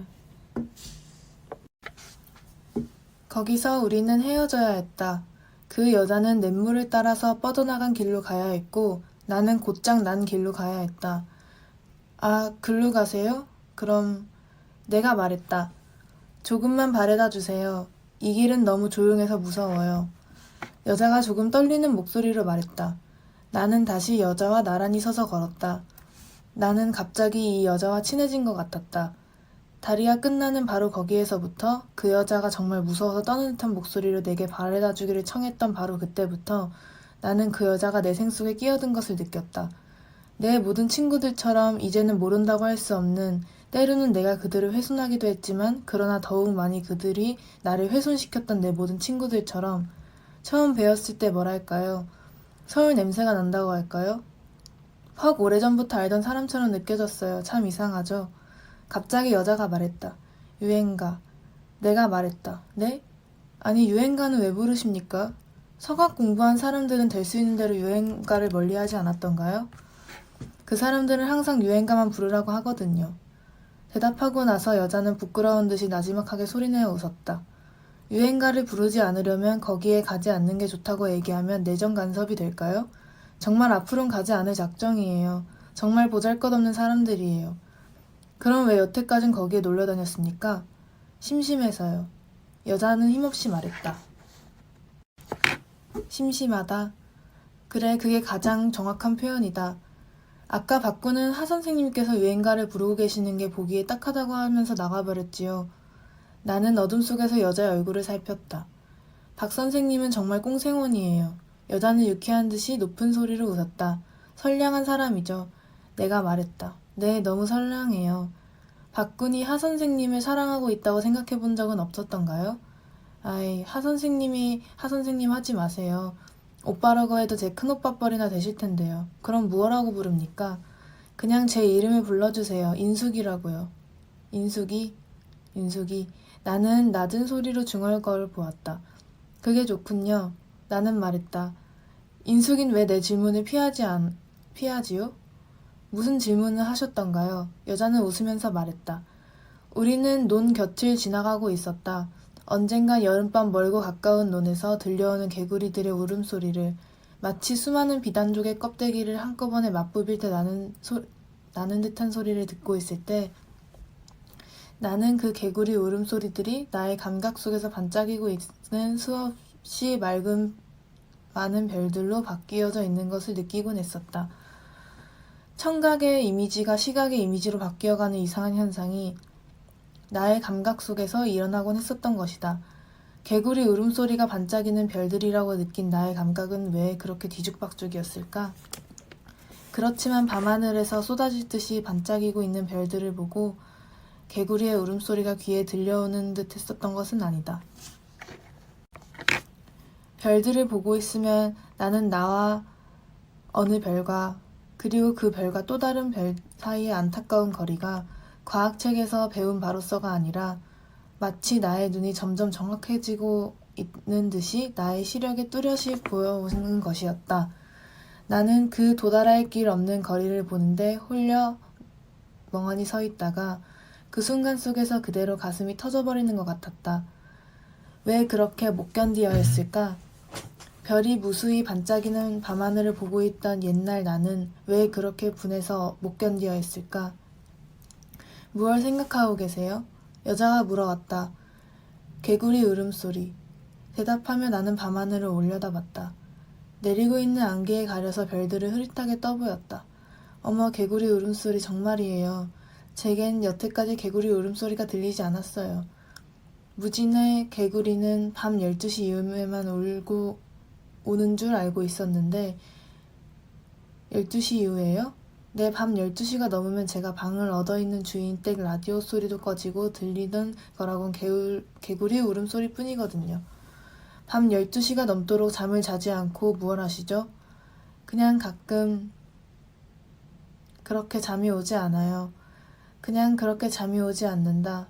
거기서 우리는 헤어져야 했다. 그 여자는 냇물을 따라서 뻗어나간 길로 가야 했고 나는 곧장 난 길로 가야 했다. 아, 글로 가세요? 그럼 내가 말했다. 조금만 바래다 주세요. 이 길은 너무 조용해서 무서워요. 여자가 조금 떨리는 목소리로 말했다. 나는 다시 여자와 나란히 서서 걸었다. 나는 갑자기 이 여자와 친해진 것 같았다. 다리가 끝나는 바로 거기에서부터 그 여자가 정말 무서워서 떠는 듯한 목소리로 내게 바래다 주기를 청했던 바로 그때부터 나는 그 여자가 내 생 속에 끼어든 것을 느꼈다. 내 모든 친구들처럼 이제는 모른다고 할 수 없는, 때로는 내가 그들을 훼손하기도 했지만 그러나 더욱 많이 그들이 나를 훼손시켰던 내 모든 친구들처럼 처음 배웠을 때 뭐랄까요? 서울 냄새가 난다고 할까요? 헉, 오래전부터 알던 사람처럼 느껴졌어요. 참 이상하죠? 갑자기 여자가 말했다. 유행가. 내가 말했다. 네? 아니, 유행가는 왜 부르십니까? 서각 공부한 사람들은 될 수 있는 대로 유행가를 멀리하지 않았던가요? 그 사람들은 항상 유행가만 부르라고 하거든요. 대답하고 나서 여자는 부끄러운 듯이 나지막하게 소리내어 웃었다. 유행가를 부르지 않으려면 거기에 가지 않는 게 좋다고 얘기하면 내정 간섭이 될까요? 정말 앞으로는 가지 않을 작정이에요. 정말 보잘것없는 사람들이에요. 그럼 왜 여태까진 거기에 놀러 다녔습니까? 심심해서요. 여자는 힘없이 말했다. 심심하다. 그래, 그게 가장 정확한 표현이다. 아까 박구는 하 선생님께서 유행가를 부르고 계시는 게 보기에 딱하다고 하면서 나가버렸지요. 나는 어둠 속에서 여자의 얼굴을 살폈다. 박 선생님은 정말 꽁생원이에요. 여자는 유쾌한 듯이 높은 소리로 웃었다. 선량한 사람이죠. 내가 말했다. 네, 너무 선량해요. 박군이 하 선생님을 사랑하고 있다고 생각해 본 적은 없었던가요? 아이, 하 선생님 하지 마세요. 오빠라고 해도 제 큰오빠뻘이나 되실 텐데요. 그럼 무엇라고 부릅니까? 그냥 제 이름을 불러주세요. 인숙이라고요. 인숙이? 나는 낮은 소리로 중얼거려 보았다. 그게 좋군요. 나는 말했다. 인숙인 왜 내 질문을 피하지요? 무슨 질문을 하셨던가요? 여자는 웃으면서 말했다. 우리는 논 곁을 지나가고 있었다. 언젠간 여름밤 멀고 가까운 논에서 들려오는 개구리들의 울음소리를, 마치 수많은 비단족의 껍데기를 한꺼번에 맛보빌 때 나는 듯한 소리를 듣고 있을 때 나는 그 개구리 울음소리들이 나의 감각 속에서 반짝이고 있는 수없이 맑은 많은 별들로 바뀌어져 있는 것을 느끼곤 했었다. 청각의 이미지가 시각의 이미지로 바뀌어가는 이상한 현상이 나의 감각 속에서 일어나곤 했었던 것이다. 개구리 울음소리가 반짝이는 별들이라고 느낀 나의 감각은 왜 그렇게 뒤죽박죽이었을까? 그렇지만 밤하늘에서 쏟아지듯이 반짝이고 있는 별들을 보고 개구리의 울음소리가 귀에 들려오는 듯 했었던 것은 아니다. 별들을 보고 있으면 나는 나와 어느 별과 그리고 그 별과 또 다른 별 사이의 안타까운 거리가 과학책에서 배운 바로서가 아니라 마치 나의 눈이 점점 정확해지고 있는 듯이 나의 시력에 뚜렷이 보여오는 것이었다. 나는 그 도달할 길 없는 거리를 보는데 홀려 멍하니 서 있다가 그 순간 속에서 그대로 가슴이 터져버리는 것 같았다. 왜 그렇게 못 견디어야 했을까? 별이 무수히 반짝이는 밤하늘을 보고 있던 옛날 나는 왜 그렇게 분해서 못 견디어야 했을까? 무얼 생각하고 계세요? 여자가 물어왔다. 개구리 울음소리. 대답하며 나는 밤하늘을 올려다봤다. 내리고 있는 안개에 가려서 별들을 흐릿하게 떠보였다. 어머, 개구리 울음소리 정말이에요. 제겐 여태까지 개구리 울음소리가 들리지 않았어요. 무진의 개구리는 밤 12시 이후에만 오는 줄 알고 있었는데 12시 이후에요? 네, 밤 12시가 넘으면 제가 방을 얻어있는 주인 댁 라디오 소리도 꺼지고 들리던 거라곤 개구리 울음소리 뿐이거든요. 밤 12시가 넘도록 잠을 자지 않고 무얼 하시죠? 그냥 가끔 그렇게 잠이 오지 않아요. 그냥 그렇게 잠이 오지 않는다.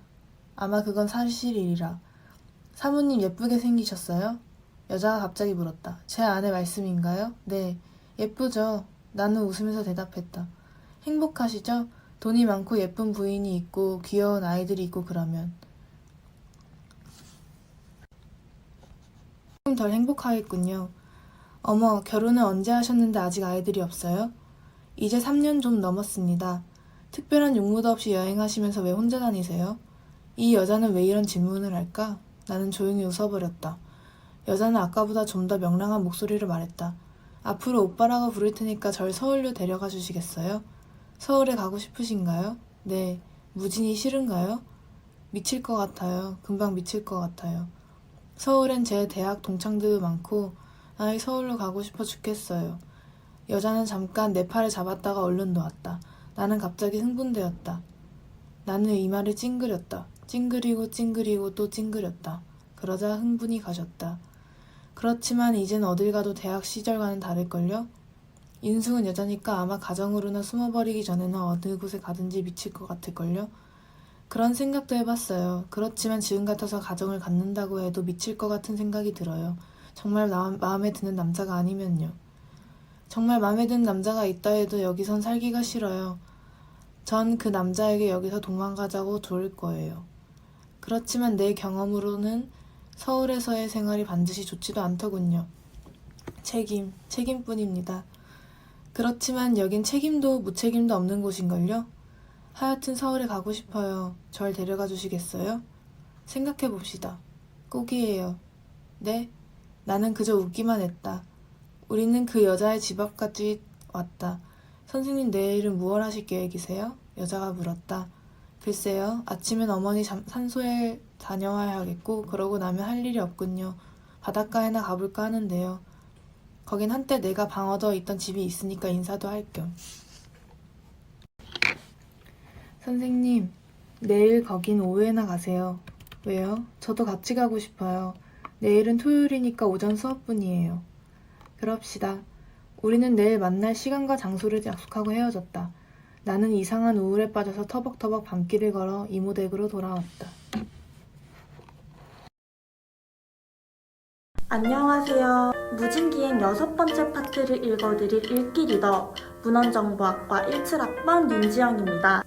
아마 그건 사실이리라. 사모님 예쁘게 생기셨어요? 여자가 갑자기 물었다. 제 아내 말씀인가요? 네, 예쁘죠. 나는 웃으면서 대답했다. 행복하시죠? 돈이 많고 예쁜 부인이 있고 귀여운 아이들이 있고 그러면. 조금 덜 행복하겠군요. 어머, 결혼은 언제 하셨는데 아직 아이들이 없어요? 이제 3년 좀 넘었습니다. 특별한 용무도 없이 여행하시면서 왜 혼자 다니세요? 이 여자는 왜 이런 질문을 할까? 나는 조용히 웃어버렸다. 여자는 아까보다 좀 더 명랑한 목소리로 말했다. 앞으로 오빠라고 부를 테니까 절 서울로 데려가 주시겠어요? 서울에 가고 싶으신가요? 네. 무진이 싫은가요? 미칠 것 같아요. 금방 미칠 것 같아요. 서울엔 제 대학 동창들도 많고 아이 서울로 가고 싶어 죽겠어요. 여자는 잠깐 내 팔을 잡았다가 얼른 놓았다. 나는 갑자기 흥분되었다. 나는 이마를 찡그렸다. 찡그리고 찡그리고 또 찡그렸다. 그러자 흥분이 가셨다. 그렇지만 이젠 어딜 가도 대학 시절과는 다를걸요? 인숙은 여자니까 아마 가정으로나 숨어버리기 전에는 어느 곳에 가든지 미칠 것 같을걸요? 그런 생각도 해봤어요. 그렇지만 지금 같아서 가정을 갖는다고 해도 미칠 것 같은 생각이 들어요. 정말 마음에 드는 남자가 아니면요. 정말 마음에 드는 남자가 있다 해도 여기선 살기가 싫어요. 전 그 남자에게 여기서 도망가자고 조를 거예요. 그렇지만 내 경험으로는 서울에서의 생활이 반드시 좋지도 않더군요. 책임뿐입니다. 그렇지만 여긴 책임도 무책임도 없는 곳인걸요? 하여튼 서울에 가고 싶어요. 절 데려가 주시겠어요? 생각해 봅시다. 꼭이에요. 네? 나는 그저 웃기만 했다. 우리는 그 여자의 집 앞까지 왔다. 선생님 내일은 무얼 하실 계획이세요? 여자가 물었다. 글쎄요. 아침엔 어머니 산소에 다녀와야 하겠고 그러고 나면 할 일이 없군요. 바닷가에나 가볼까 하는데요. 거긴 한때 내가 방 얻어 있던 집이 있으니까 인사도 할 겸. 선생님, 내일 거긴 오후에나 가세요. 왜요? 저도 같이 가고 싶어요. 내일은 토요일이니까 오전 수업뿐이에요. 그럽시다. 우리는 내일 만날 시간과 장소를 약속하고 헤어졌다. 나는 이상한 우울에 빠져서 터벅터벅 밤길을 걸어 이모 댁으로 돌아왔다. 안녕하세요. 무진기행 6번째 파트를 읽어드릴 읽기리더 문헌정보학과 17학번 윤지영입니다.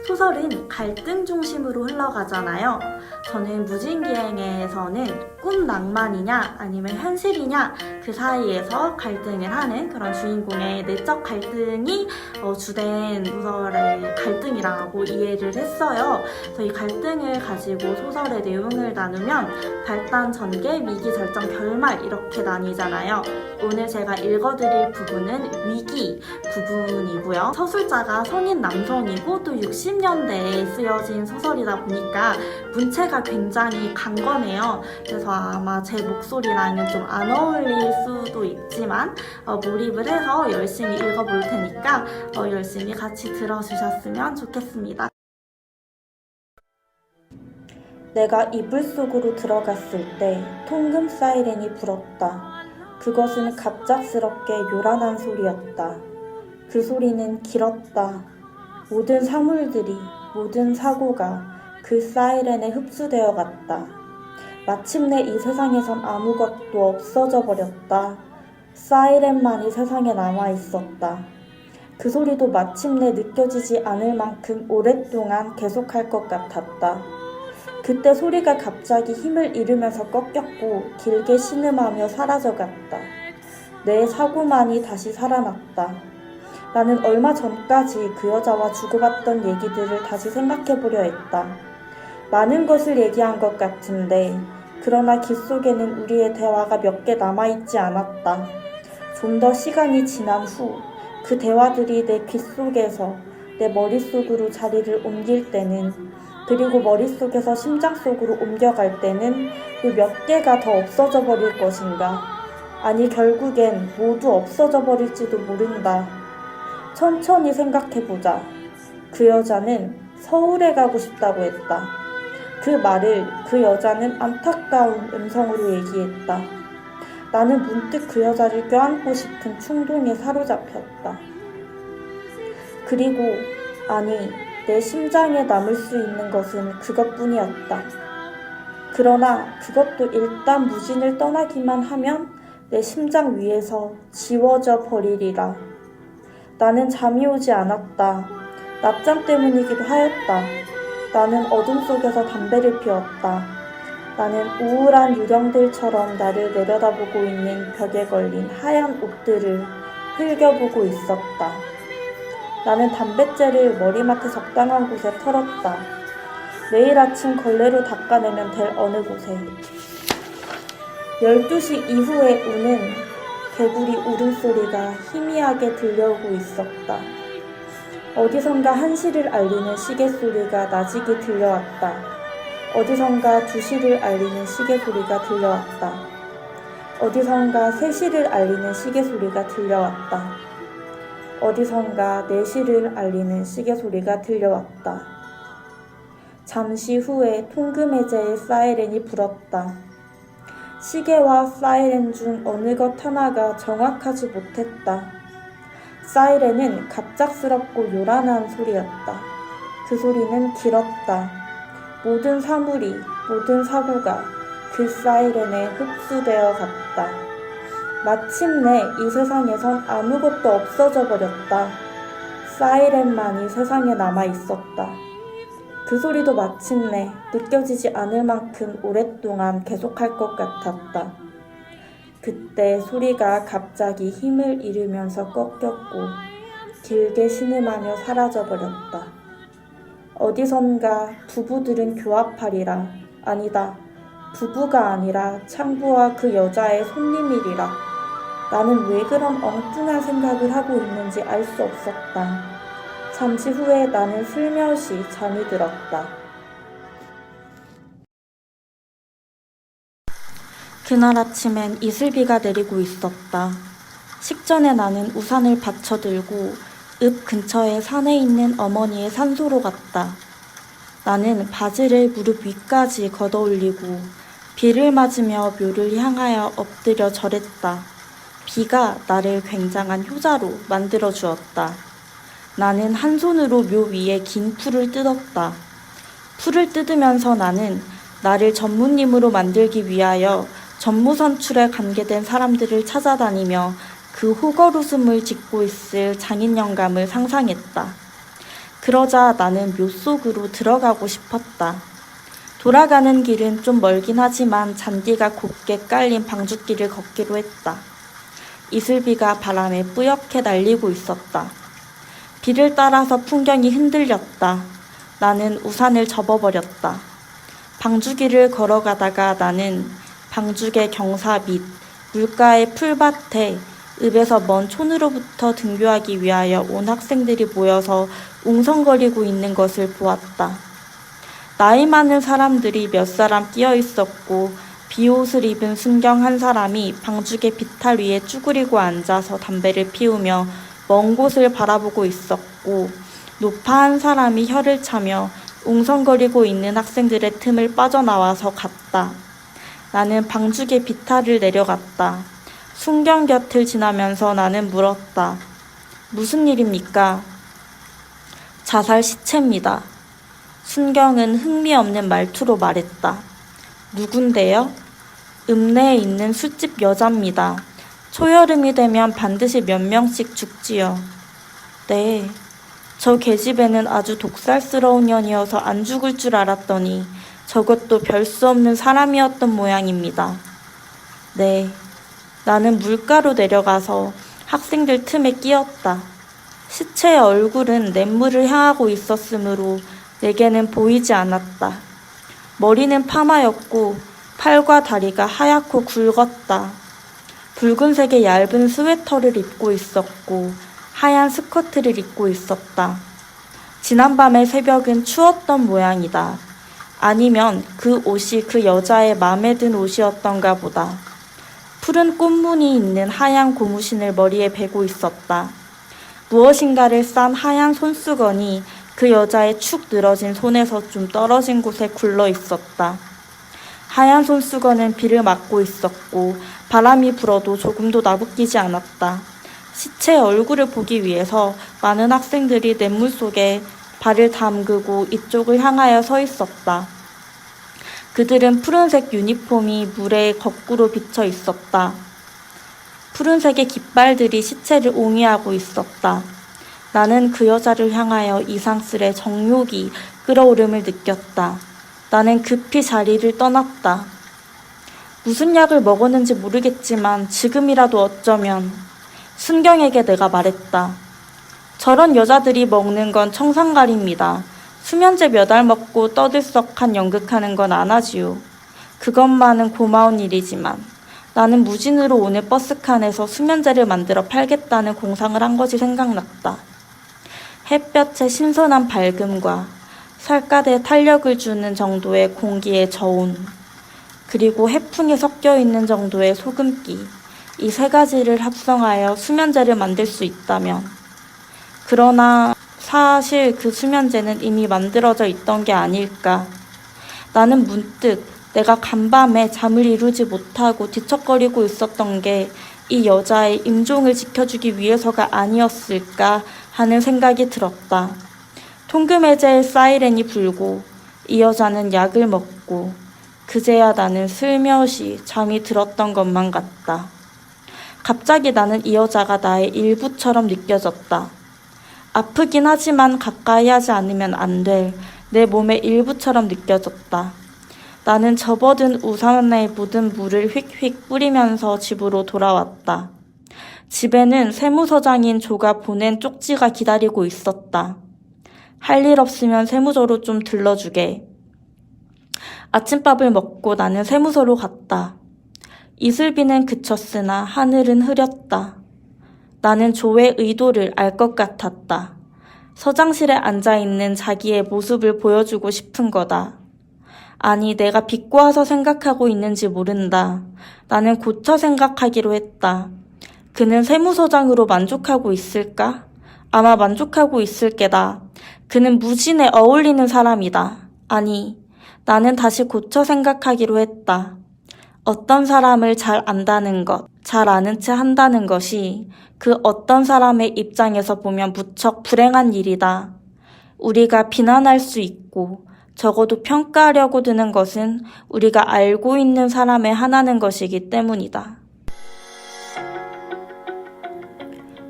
소설은 갈등 중심으로 흘러가잖아요. 저는 무진기행에서는 꿈 낭만이냐 아니면 현실이냐 그 사이에서 갈등을 하는 그런 주인공의 내적 갈등이 주된 소설의 갈등이라고 이해를 했어요. 그래서 이 갈등을 가지고 소설의 내용을 나누면 발단, 전개, 위기, 절정, 결말 이렇게 나뉘잖아요. 오늘 제가 읽어드릴 부분은 위기 부분이고요. 서술자가 성인 남성이고 또 60년대에 쓰여진 소설이다 보니까 문체가 굉장히 강건해요. 그래서 아마 제 목소리랑은 좀 안 어울릴 수도 있지만 몰입을 해서 열심히 읽어볼 테니까 열심히 같이 들어주셨으면 좋겠습니다. 내가 이불 속으로 들어갔을 때 통금 사이렌이 불었다. 그것은 갑작스럽게 요란한 소리였다. 그 소리는 길었다. 모든 사물들이, 모든 사고가 그 사이렌에 흡수되어 갔다. 마침내 이 세상에선 아무것도 없어져 버렸다. 사이렌만이 세상에 남아 있었다. 그 소리도 마침내 느껴지지 않을 만큼 오랫동안 계속할 것 같았다. 그때 소리가 갑자기 힘을 잃으면서 꺾였고 길게 신음하며 사라져갔다. 내 사고만이 다시 살아났다. 나는 얼마 전까지 그 여자와 주고받던 얘기들을 다시 생각해보려 했다. 많은 것을 얘기한 것 같은데 그러나 귀 속에는 우리의 대화가 몇 개 남아있지 않았다. 좀 더 시간이 지난 후 그 대화들이 내 귀 속에서 내 머릿속으로 자리를 옮길 때는 그리고 머릿속에서 심장 속으로 옮겨갈 때는 또 몇 개가 더 없어져 버릴 것인가? 아니 결국엔 모두 없어져 버릴지도 모른다. 천천히 생각해보자. 그 여자는 서울에 가고 싶다고 했다. 그 말을 그 여자는 안타까운 음성으로 얘기했다. 나는 문득 그 여자를 껴안고 싶은 충동에 사로잡혔다. 그리고 아니 내 심장에 남을 수 있는 것은 그것뿐이었다. 그러나 그것도 일단 무진을 떠나기만 하면 내 심장 위에서 지워져 버리리라. 나는 잠이 오지 않았다. 낮잠 때문이기도 하였다. 나는 어둠 속에서 담배를 피웠다. 나는 우울한 유령들처럼 나를 내려다보고 있는 벽에 걸린 하얀 옷들을 흘겨보고 있었다. 나는 담뱃재를 머리맡에 적당한 곳에 털었다. 내일 아침 걸레로 닦아내면 될 어느 곳에. 12시 이후에 우는 개구리 울음소리가 희미하게 들려오고 있었다. 어디선가 한시를 알리는 시계 소리가 나직이 들려왔다. 어디선가 2시를 알리는 시계 소리가 들려왔다. 어디선가 3시를 알리는 시계 소리가 들려왔다. 어디선가 4시를 알리는 시계 소리가 들려왔다. 잠시 후에 통금해제의 사이렌이 불었다. 시계와 사이렌 중 어느 것 하나가 정확하지 못했다. 사이렌은 갑작스럽고 요란한 소리였다. 그 소리는 길었다. 모든 사물이, 모든 사고가 그 사이렌에 흡수되어 갔다. 마침내 이 세상에선 아무것도 없어져 버렸다. 사이렌만이 세상에 남아 있었다. 그 소리도 마침내 느껴지지 않을 만큼 오랫동안 계속할 것 같았다. 그때 소리가 갑자기 힘을 잃으면서 꺾였고 길게 신음하며 사라져버렸다. 어디선가 부부들은 교합하리라. 아니다. 부부가 아니라 창부와 그 여자의 손님이리라. 나는 왜 그런 엉뚱한 생각을 하고 있는지 알 수 없었다. 잠시 후에 나는 슬며시 잠이 들었다. 그날 아침엔 이슬비가 내리고 있었다. 식전에 나는 우산을 받쳐들고 읍 근처의 산에 있는 어머니의 산소로 갔다. 나는 바지를 무릎 위까지 걷어올리고 비를 맞으며 묘를 향하여 엎드려 절했다. 비가 나를 굉장한 효자로 만들어 주었다. 나는 한 손으로 묘 위에 긴 풀을 뜯었다. 풀을 뜯으면서 나는 나를 전무님으로 만들기 위하여 전무선출에 관계된 사람들을 찾아다니며 그 호걸웃음을 짓고 있을 장인 영감을 상상했다. 그러자 나는 묘 속으로 들어가고 싶었다. 돌아가는 길은 좀 멀긴 하지만 잔디가 곱게 깔린 방죽길을 걷기로 했다. 이슬비가 바람에 뿌옇게 날리고 있었다. 비를 따라서 풍경이 흔들렸다. 나는 우산을 접어버렸다. 방주길을 걸어가다가 나는 방죽의 경사 및 물가의 풀밭에 읍에서 먼 촌으로부터 등교하기 위하여 온 학생들이 모여서 웅성거리고 있는 것을 보았다. 나이 많은 사람들이 몇 사람 끼어 있었고 비옷을 입은 순경 한 사람이 방죽의 비탈 위에 쭈그리고 앉아서 담배를 피우며 먼 곳을 바라보고 있었고 노파 한 사람이 혀를 차며 웅성거리고 있는 학생들의 틈을 빠져나와서 갔다. 나는 방죽의 비탈을 내려갔다. 순경 곁을 지나면서 나는 물었다. 무슨 일입니까? 자살 시체입니다. 순경은 흥미없는 말투로 말했다. 누군데요? 읍내에 있는 술집 여자입니다. 초여름이 되면 반드시 몇 명씩 죽지요. 네, 저 계집애는 아주 독살스러운 년이어서 안 죽을 줄 알았더니 저것도 별 수 없는 사람이었던 모양입니다. 네, 나는 물가로 내려가서 학생들 틈에 끼었다. 시체의 얼굴은 냇물을 향하고 있었으므로 내게는 보이지 않았다. 머리는 파마였고 팔과 다리가 하얗고 굵었다. 붉은색의 얇은 스웨터를 입고 있었고 하얀 스커트를 입고 있었다. 지난밤의 새벽은 추웠던 모양이다. 아니면 그 옷이 그 여자의 마음에 든 옷이었던가 보다. 푸른 꽃무늬 있는 하얀 고무신을 머리에 베고 있었다. 무엇인가를 싼 하얀 손수건이 그 여자의 축 늘어진 손에서 좀 떨어진 곳에 굴러 있었다. 하얀 손수건은 비를 막고 있었고 바람이 불어도 조금도 나부끼지 않았다. 시체의 얼굴을 보기 위해서 많은 학생들이 냇물 속에 발을 담그고 이쪽을 향하여 서 있었다. 그들은 푸른색 유니폼이 물에 거꾸로 비쳐 있었다. 푸른색의 깃발들이 시체를 옹이하고 있었다. 나는 그 여자를 향하여 이상스레 정욕이 끓어오름을 느꼈다. 나는 급히 자리를 떠났다. 무슨 약을 먹었는지 모르겠지만 지금이라도 어쩌면 순경에게 내가 말했다. 저런 여자들이 먹는 건 청산가리입니다. 수면제 몇 알 먹고 떠들썩한 연극하는 건 안 하지요. 그것만은 고마운 일이지만 나는 무진으로 오늘 버스칸에서 수면제를 만들어 팔겠다는 공상을 한 것이 생각났다. 햇볕의 신선한 밝음과 살갗에 탄력을 주는 정도의 공기의 저온, 그리고 해풍이 섞여 있는 정도의 소금기, 이 세 가지를 합성하여 수면제를 만들 수 있다면, 그러나 사실 그 수면제는 이미 만들어져 있던 게 아닐까. 나는 문득 내가 간밤에 잠을 이루지 못하고 뒤척거리고 있었던 게 이 여자의 임종을 지켜주기 위해서가 아니었을까 하는 생각이 들었다. 통금해제의 사이렌이 불고 이 여자는 약을 먹고 그제야 나는 슬며시 잠이 들었던 것만 같다. 갑자기 나는 이 여자가 나의 일부처럼 느껴졌다. 아프긴 하지만 가까이 하지 않으면 안 될 내 몸의 일부처럼 느껴졌다. 나는 접어든 우산에 묻은 물을 휙휙 뿌리면서 집으로 돌아왔다. 집에는 세무서장인 조가 보낸 쪽지가 기다리고 있었다. 할 일 없으면 세무서로 좀 들러주게. 아침밥을 먹고 나는 세무서로 갔다. 이슬비는 그쳤으나 하늘은 흐렸다. 나는 조의 의도를 알 것 같았다. 서장실에 앉아있는 자기의 모습을 보여주고 싶은 거다. 아니, 내가 비꼬아서 생각하고 있는지 모른다. 나는 고쳐 생각하기로 했다. 그는 세무서장으로 만족하고 있을까? 아마 만족하고 있을 게다. 그는 무진에 어울리는 사람이다. 아니, 나는 다시 고쳐 생각하기로 했다. 어떤 사람을 잘 안다는 것, 잘 아는 채 한다는 것이 그 어떤 사람의 입장에서 보면 무척 불행한 일이다. 우리가 비난할 수 있고 적어도 평가하려고 드는 것은 우리가 알고 있는 사람에 한하는 것이기 때문이다.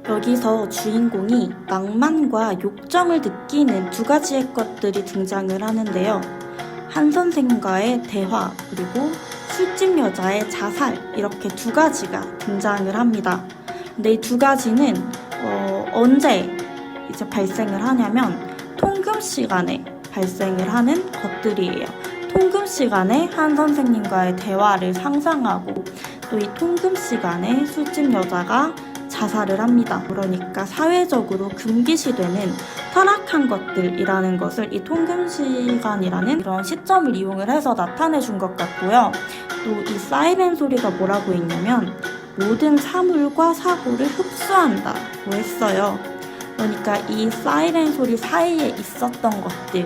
여기서 주인공이 낭만과 욕정을 느끼는 두 가지의 것들이 등장을 하는데요. 한 선생과의 대화, 그리고 술집 여자의 자살, 이렇게 두 가지가 등장을 합니다. 근데 이 두 가지는 언제 이제 발생을 하냐면 통금 시간에 발생을 하는 것들이에요. 통금 시간에 한 선생님과의 대화를 상상하고 또 이 통금 시간에 술집 여자가 자살을 합니다. 그러니까 사회적으로 금기시되는 타락한 것들이라는 것을 이 통금 시간이라는 이런 시점을 이용을 해서 나타내 준 것 같고요. 또 이 사이렌 소리가 뭐라고 했냐면 모든 사물과 사고를 흡수한다고 했어요. 그러니까 이 사이렌 소리 사이에 있었던 것들,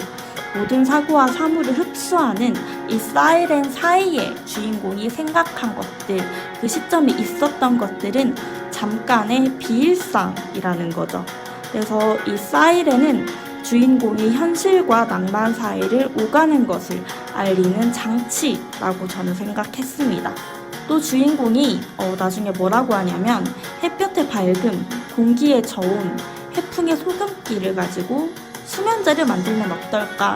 모든 사고와 사물을 흡수하는 이 사이렌 사이에 주인공이 생각한 것들, 그 시점에 있었던 것들은 잠깐의 비일상이라는 거죠. 그래서 이 사이렌은 주인공이 현실과 낭만 사이를 오가는 것을 알리는 장치라고 저는 생각했습니다. 또 주인공이 나중에 뭐라고 하냐면 햇볕의 밝음, 공기의 저온, 해풍의 소금기를 가지고 수면제를 만들면 어떨까?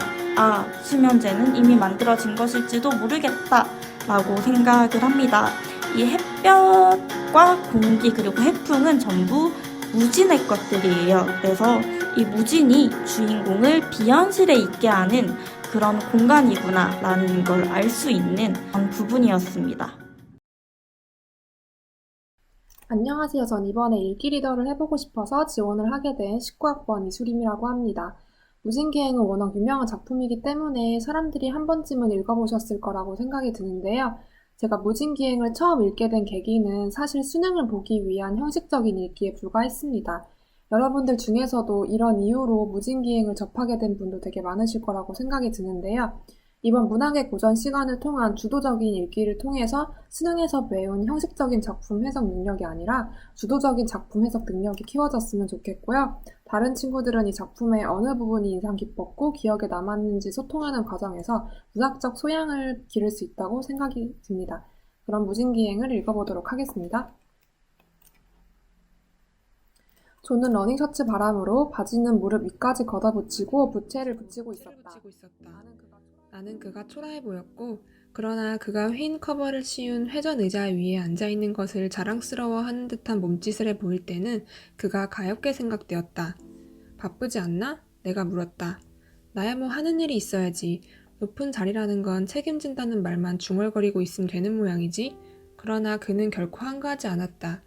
수면제는 이미 만들어진 것일지도 모르겠다 라고 생각을 합니다. 이 햇볕과 공기 그리고 해풍은 전부 무진의 것들이에요. 그래서 이 무진이 주인공을 비현실에 있게 하는 그런 공간이구나 라는 걸 알 수 있는 그런 부분이었습니다. 안녕하세요. 전 이번에 읽기 리더를 해보고 싶어서 지원을 하게 된 19학번 이수림이라고 합니다. 무진기행은 워낙 유명한 작품이기 때문에 사람들이 한 번쯤은 읽어보셨을 거라고 생각이 드는데요. 제가 무진기행을 처음 읽게 된 계기는 사실 수능을 보기 위한 형식적인 읽기에 불과했습니다. 여러분들 중에서도 이런 이유로 무진기행을 접하게 된 분도 되게 많으실 거라고 생각이 드는데요. 이번 문학의 고전 시간을 통한 주도적인 읽기를 통해서 수능에서 배운 형식적인 작품 해석 능력이 아니라 주도적인 작품 해석 능력이 키워졌으면 좋겠고요. 다른 친구들은 이 작품의 어느 부분이 인상 깊었고 기억에 남았는지 소통하는 과정에서 문학적 소양을 기를 수 있다고 생각이 듭니다. 그럼 무진기행을 읽어보도록 하겠습니다. 조는 러닝셔츠 바람으로 바지는 무릎 위까지 걷어붙이고 부채를 붙이고 있었다. 나는 그가 초라해 보였고 그러나 그가 휜 커버를 씌운 회전 의자 위에 앉아있는 것을 자랑스러워하는 듯한 몸짓을 해 보일 때는 그가 가엾게 생각되었다. 바쁘지 않나? 내가 물었다. 나야 뭐 하는 일이 있어야지. 높은 자리라는 건 책임진다는 말만 중얼거리고 있으면 되는 모양이지. 그러나 그는 결코 한가하지 않았다.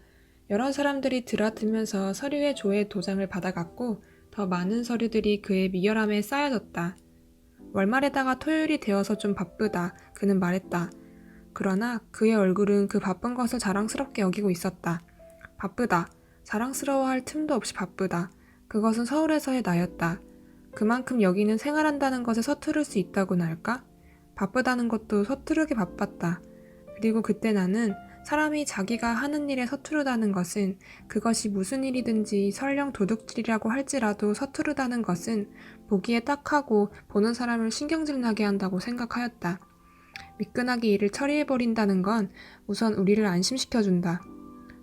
여러 사람들이 들어들면서 서류의 조회 도장을 받아갔고 더 많은 서류들이 그의 미결함에 쌓여졌다. 월말에다가 토요일이 되어서 좀 바쁘다. 그는 말했다. 그러나 그의 얼굴은 그 바쁜 것을 자랑스럽게 여기고 있었다. 바쁘다. 자랑스러워할 틈도 없이 바쁘다. 그것은 서울에서의 나였다. 그만큼 여기는 생활한다는 것에 서투를 수 있다고나 할까? 바쁘다는 것도 서투르게 바빴다. 그리고 그때 나는 사람이 자기가 하는 일에 서투르다는 것은 그것이 무슨 일이든지 설령 도둑질이라고 할지라도 서투르다는 것은 보기에 딱하고 보는 사람을 신경질 나게 한다고 생각하였다. 미끈하게 일을 처리해버린다는 건 우선 우리를 안심시켜준다.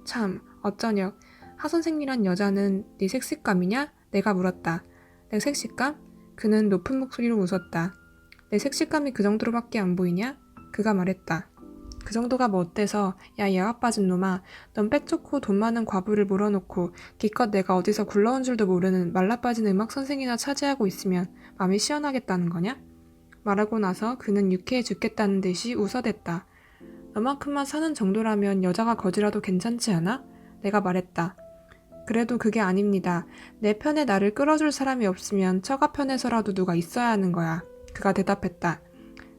참, 어쩌녁. 하선생이란 여자는 네 색식감이냐? 내가 물었다. 내 색식감? 그는 높은 목소리로 웃었다. 내 색식감이 그 정도로밖에 안 보이냐? 그가 말했다. 그 정도가 뭐 어때서? 야, 야가 빠진 놈아. 넌 빽좋고 돈 많은 과부를 몰아놓고 기껏 내가 어디서 굴러온 줄도 모르는 말라빠진 음악 선생이나 차지하고 있으면 마음이 시원하겠다는 거냐? 말하고 나서 그는 유쾌해 죽겠다는 듯이 웃어댔다. 너만큼만 사는 정도라면 여자가 거지라도 괜찮지 않아? 내가 말했다. 그래도 그게 아닙니다. 내 편에 나를 끌어줄 사람이 없으면 처가 편에서라도 누가 있어야 하는 거야. 그가 대답했다.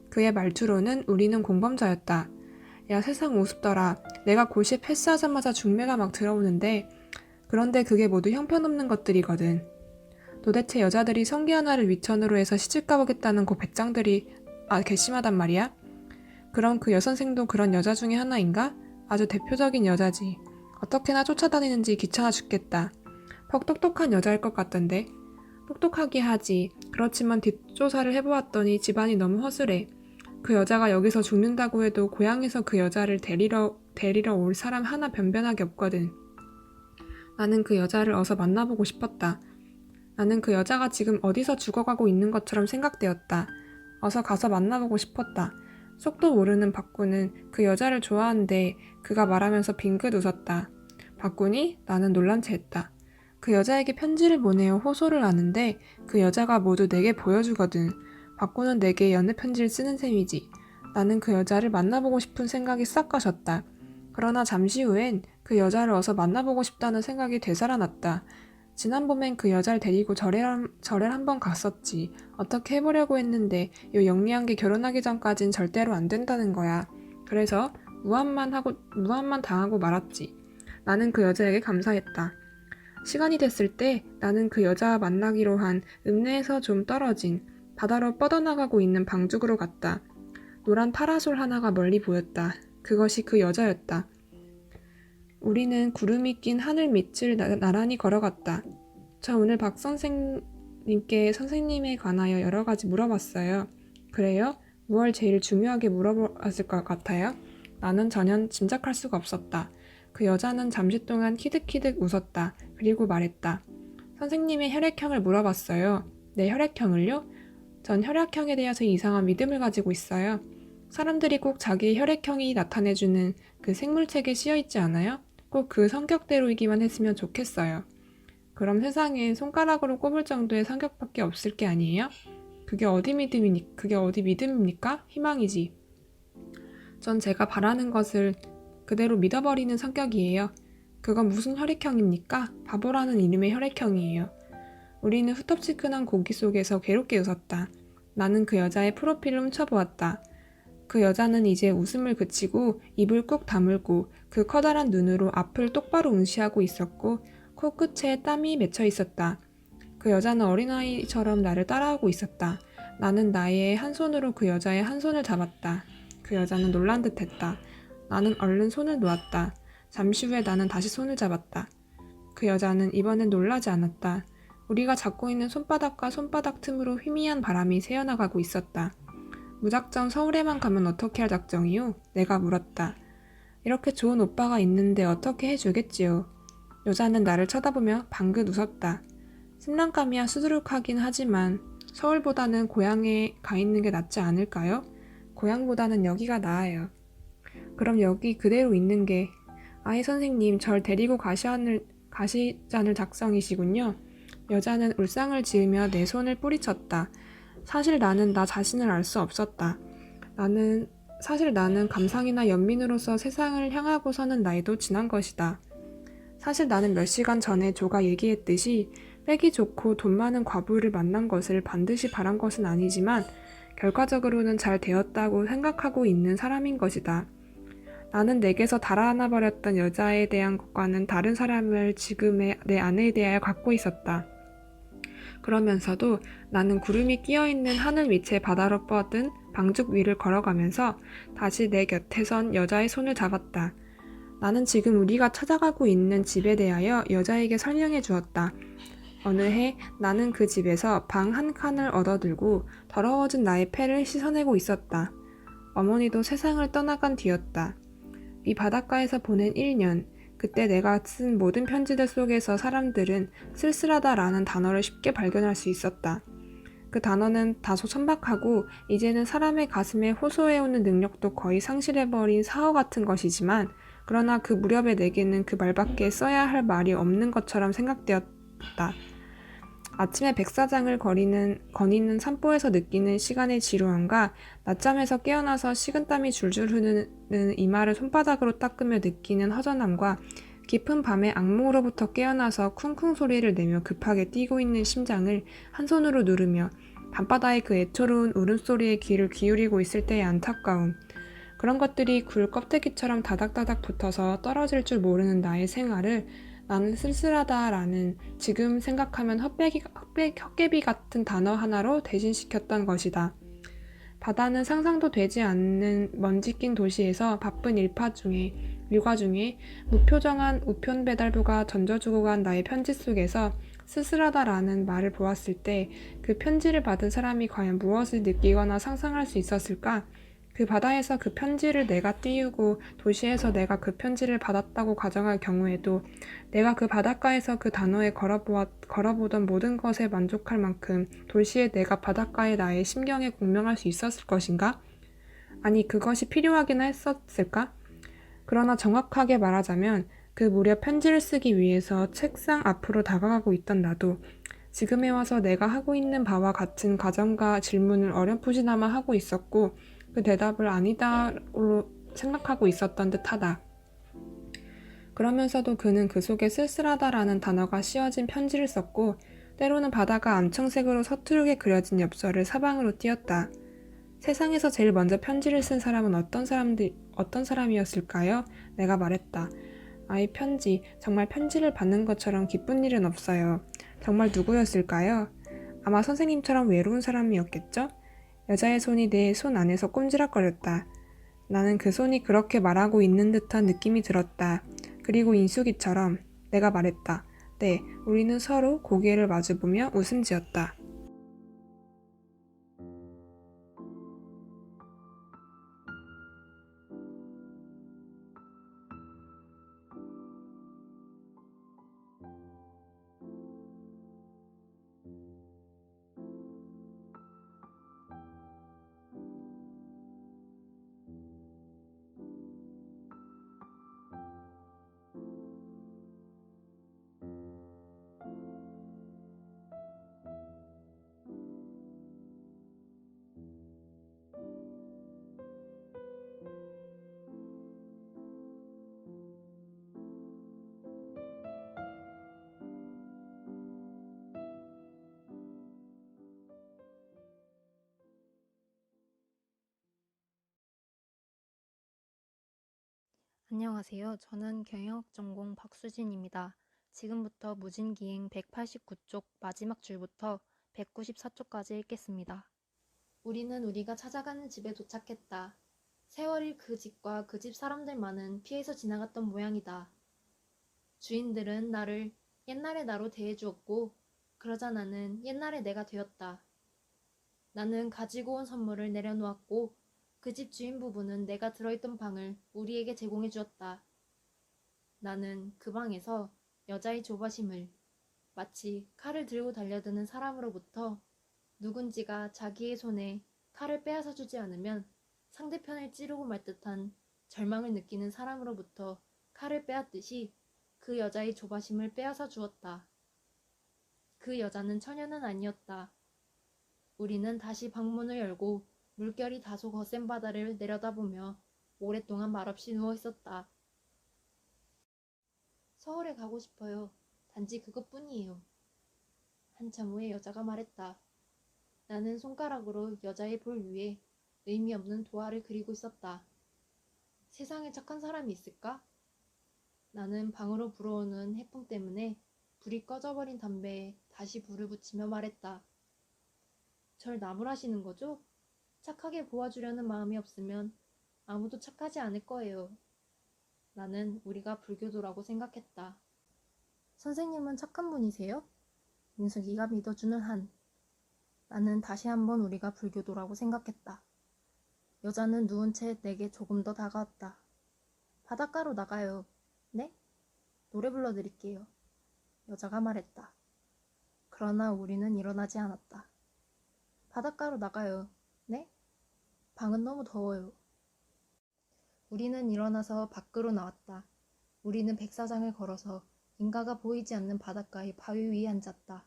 그의 말투로는 우리는 공범자였다. 야, 세상 우습더라. 내가 고시에 패스하자마자 중매가 막 들어오는데 그런데 그게 모두 형편없는 것들이거든. 도대체 여자들이 성기 하나를 위천으로 해서 시집가 보겠다는 그 배짱들이 괘씸하단 말이야? 그럼 그 여선생도 그런 여자 중에 하나인가? 아주 대표적인 여자지. 어떻게나 쫓아다니는지 귀찮아 죽겠다. 퍽 똑똑한 여자일 것 같던데. 똑똑하게 하지. 그렇지만 뒷조사를 해보았더니 집안이 너무 허술해. 그 여자가 여기서 죽는다고 해도 고향에서 그 여자를 데리러 올 사람 하나 변변하게 없거든. 나는 그 여자를 어서 만나보고 싶었다. 나는 그 여자가 지금 어디서 죽어가고 있는 것처럼 생각되었다. 어서 가서 만나보고 싶었다. 속도 모르는 박구는 그 여자를 좋아하는데 그가 말하면서 빙긋 웃었다. 박구니? 나는 놀란 채 했다. 그 여자에게 편지를 보내어 호소를 하는데 그 여자가 모두 내게 보여주거든. 박구는 내게 연애 편지를 쓰는 셈이지. 나는 그 여자를 만나보고 싶은 생각이 싹 가셨다. 그러나 잠시 후엔 그 여자를 어서 만나보고 싶다는 생각이 되살아났다. 지난 봄엔 그 여자를 데리고 절에 한번 갔었지. 어떻게 해보려고 했는데 요 영리한 게 결혼하기 전까진 절대로 안 된다는 거야. 그래서 무함만 당하고 말았지. 나는 그 여자에게 감사했다. 시간이 됐을 때 나는 그 여자와 만나기로 한 읍내에서 좀 떨어진 바다로 뻗어나가고 있는 방죽으로 갔다. 노란 파라솔 하나가 멀리 보였다. 그것이 그 여자였다. 우리는 구름이 낀 하늘 밑을 나란히 걸어갔다. 저 오늘 박 선생님께 선생님에 관하여 여러 가지 물어봤어요. 그래요? 무얼 제일 중요하게 물어봤을 것 같아요? 나는 전혀 짐작할 수가 없었다. 그 여자는 잠시 동안 키득키득 웃었다. 그리고 말했다. 선생님의 혈액형을 물어봤어요. 내 혈액형을요? 전 혈액형에 대해서 이상한 믿음을 가지고 있어요. 사람들이 꼭 자기의 혈액형이 나타내주는 그 생물책에 쓰여있지 않아요? 꼭 그 성격대로이기만 했으면 좋겠어요. 그럼 세상엔 손가락으로 꼽을 정도의 성격밖에 없을 게 아니에요? 그게 어디 믿음입니까? 희망이지. 전 제가 바라는 것을 그대로 믿어버리는 성격이에요. 그건 무슨 혈액형입니까? 바보라는 이름의 혈액형이에요. 우리는 후텁지근한 고기 속에서 괴롭게 웃었다. 나는 그 여자의 프로필을 훔쳐보았다. 그 여자는 이제 웃음을 그치고 입을 꾹 다물고 그 커다란 눈으로 앞을 똑바로 응시하고 있었고 코끝에 땀이 맺혀 있었다. 그 여자는 어린아이처럼 나를 따라오고 있었다. 나는 나의 한 손으로 그 여자의 한 손을 잡았다. 그 여자는 놀란 듯했다. 나는 얼른 손을 놓았다. 잠시 후에 나는 다시 손을 잡았다. 그 여자는 이번엔 놀라지 않았다. 우리가 잡고 있는 손바닥과 손바닥 틈으로 희미한 바람이 새어나가고 있었다. 무작정 서울에만 가면 어떻게 할 작정이요? 내가 물었다. 이렇게 좋은 오빠가 있는데 어떻게 해주겠지요. 여자는 나를 쳐다보며 방긋 웃었다. 신랑감이야 수두룩하긴 하지만 서울보다는 고향에 가 있는 게 낫지 않을까요? 고향보다는 여기가 나아요. 그럼 여기 그대로 있는 게 아이 선생님 절 데리고 가시자는 작성이시군요. 여자는 울상을 지으며 내 손을 뿌리쳤다. 사실 나는 나 자신을 알 수 없었다. 사실 나는 감상이나 연민으로서 세상을 향하고 서는 나이도 지난 것이다. 사실 나는 몇 시간 전에 조가 얘기했듯이 빽이 좋고 돈 많은 과부를 만난 것을 반드시 바란 것은 아니지만 결과적으로는 잘 되었다고 생각하고 있는 사람인 것이다. 나는 내게서 달아나 버렸던 여자에 대한 것과는 다른 사람을 지금의 내 아내에 대하여 갖고 있었다. 그러면서도 나는 구름이 끼어있는 하늘 밑에 바다로 뻗은 방죽 위를 걸어가면서 다시 내 곁에 선 여자의 손을 잡았다. 나는 지금 우리가 찾아가고 있는 집에 대하여 여자에게 설명해 주었다. 어느 해 나는 그 집에서 방 한 칸을 얻어들고 더러워진 나의 폐를 씻어내고 있었다. 어머니도 세상을 떠나간 뒤였다. 이 바닷가에서 보낸 1년, 그때 내가 쓴 모든 편지들 속에서 사람들은 쓸쓸하다라는 단어를 쉽게 발견할 수 있었다. 그 단어는 다소 천박하고 이제는 사람의 가슴에 호소해오는 능력도 거의 상실해버린 사어 같은 것이지만 그러나 그 무렵에 내게는 그 말밖에 써야 할 말이 없는 것처럼 생각되었다. 아침에 백사장을 거니는 산보에서 느끼는 시간의 지루함과 낮잠에서 깨어나서 식은땀이 줄줄 흐르는 이마를 손바닥으로 닦으며 느끼는 허전함과 깊은 밤에 악몽으로부터 깨어나서 쿵쿵 소리를 내며 급하게 뛰고 있는 심장을 한 손으로 누르며 밤바다의 그 애처로운 울음소리에 귀를 기울이고 있을 때의 안타까움, 그런 것들이 굴 껍데기처럼 다닥다닥 붙어서 떨어질 줄 모르는 나의 생활을 나는 쓸쓸하다라는 지금 생각하면 헛개비 같은 단어 하나로 대신시켰던 것이다. 바다는 상상도 되지 않는 먼지 낀 도시에서 바쁜 일과 중에 무표정한 우편 배달부가 던져주고 간 나의 편지 속에서 쓸쓸하다라는 말을 보았을 때 그 편지를 받은 사람이 과연 무엇을 느끼거나 상상할 수 있었을까? 그 바다에서 그 편지를 내가 띄우고 도시에서 내가 그 편지를 받았다고 가정할 경우에도 내가 그 바닷가에서 그 단어에 걸어보던 모든 것에 만족할 만큼 도시에 내가 바닷가의 나의 심경에 공명할 수 있었을 것인가? 아니, 그것이 필요하긴 했었을까? 그러나 정확하게 말하자면 그 무렵 편지를 쓰기 위해서 책상 앞으로 다가가고 있던 나도 지금에 와서 내가 하고 있는 바와 같은 가정과 질문을 어렴풋이나마 하고 있었고 그 대답을 아니다로 생각하고 있었던 듯하다. 그러면서도 그는 그 속에 쓸쓸하다라는 단어가 씌워진 편지를 썼고 때로는 바다가 암청색으로 서투르게 그려진 엽서를 사방으로 띄웠다. 세상에서 제일 먼저 편지를 쓴 사람은 어떤 사람이었을까요? 내가 말했다. 아이 편지, 정말 편지를 받는 것처럼 기쁜 일은 없어요. 정말 누구였을까요? 아마 선생님처럼 외로운 사람이었겠죠? 여자의 손이 내 손 안에서 꼼지락거렸다. 나는 그 손이 그렇게 말하고 있는 듯한 느낌이 들었다. 그리고 인숙이처럼 내가 말했다. 네, 우리는 서로 고개를 마주보며 웃음 지었다. 안녕하세요. 저는 경영학 전공 박수진입니다. 지금부터 무진기행 189쪽 마지막 줄부터 194쪽까지 읽겠습니다. 우리는 우리가 찾아가는 집에 도착했다. 세월이 그 집과 그 집 사람들만은 피해서 지나갔던 모양이다. 주인들은 나를 옛날의 나로 대해주었고 그러자 나는 옛날의 내가 되었다. 나는 가지고 온 선물을 내려놓았고 그 집 주인 부부는 내가 들어있던 방을 우리에게 제공해 주었다. 나는 그 방에서 여자의 조바심을 마치 칼을 들고 달려드는 사람으로부터 누군지가 자기의 손에 칼을 빼앗아 주지 않으면 상대편을 찌르고 말 듯한 절망을 느끼는 사람으로부터 칼을 빼앗듯이 그 여자의 조바심을 빼앗아 주었다. 그 여자는 처녀는 아니었다. 우리는 다시 방문을 열고 물결이 다소 거센 바다를 내려다보며 오랫동안 말없이 누워 있었다. 서울에 가고 싶어요. 단지 그것뿐이에요. 한참 후에 여자가 말했다. 나는 손가락으로 여자의 볼 위에 의미 없는 도화를 그리고 있었다. 세상에 착한 사람이 있을까? 나는 방으로 불어오는 해풍 때문에 불이 꺼져버린 담배에 다시 불을 붙이며 말했다. 절 나무라시는 거죠? 착하게 보아주려는 마음이 없으면 아무도 착하지 않을 거예요. 나는 우리가 불교도라고 생각했다. 선생님은 착한 분이세요? 민숙이가 믿어주는 한. 나는 다시 한번 우리가 불교도라고 생각했다. 여자는 누운 채 내게 조금 더 다가왔다. 바닷가로 나가요. 네? 노래 불러드릴게요. 여자가 말했다. 그러나 우리는 일어나지 않았다. 바닷가로 나가요. 네? 방은 너무 더워요. 우리는 일어나서 밖으로 나왔다. 우리는 백사장을 걸어서 인가가 보이지 않는 바닷가의 바위 위에 앉았다.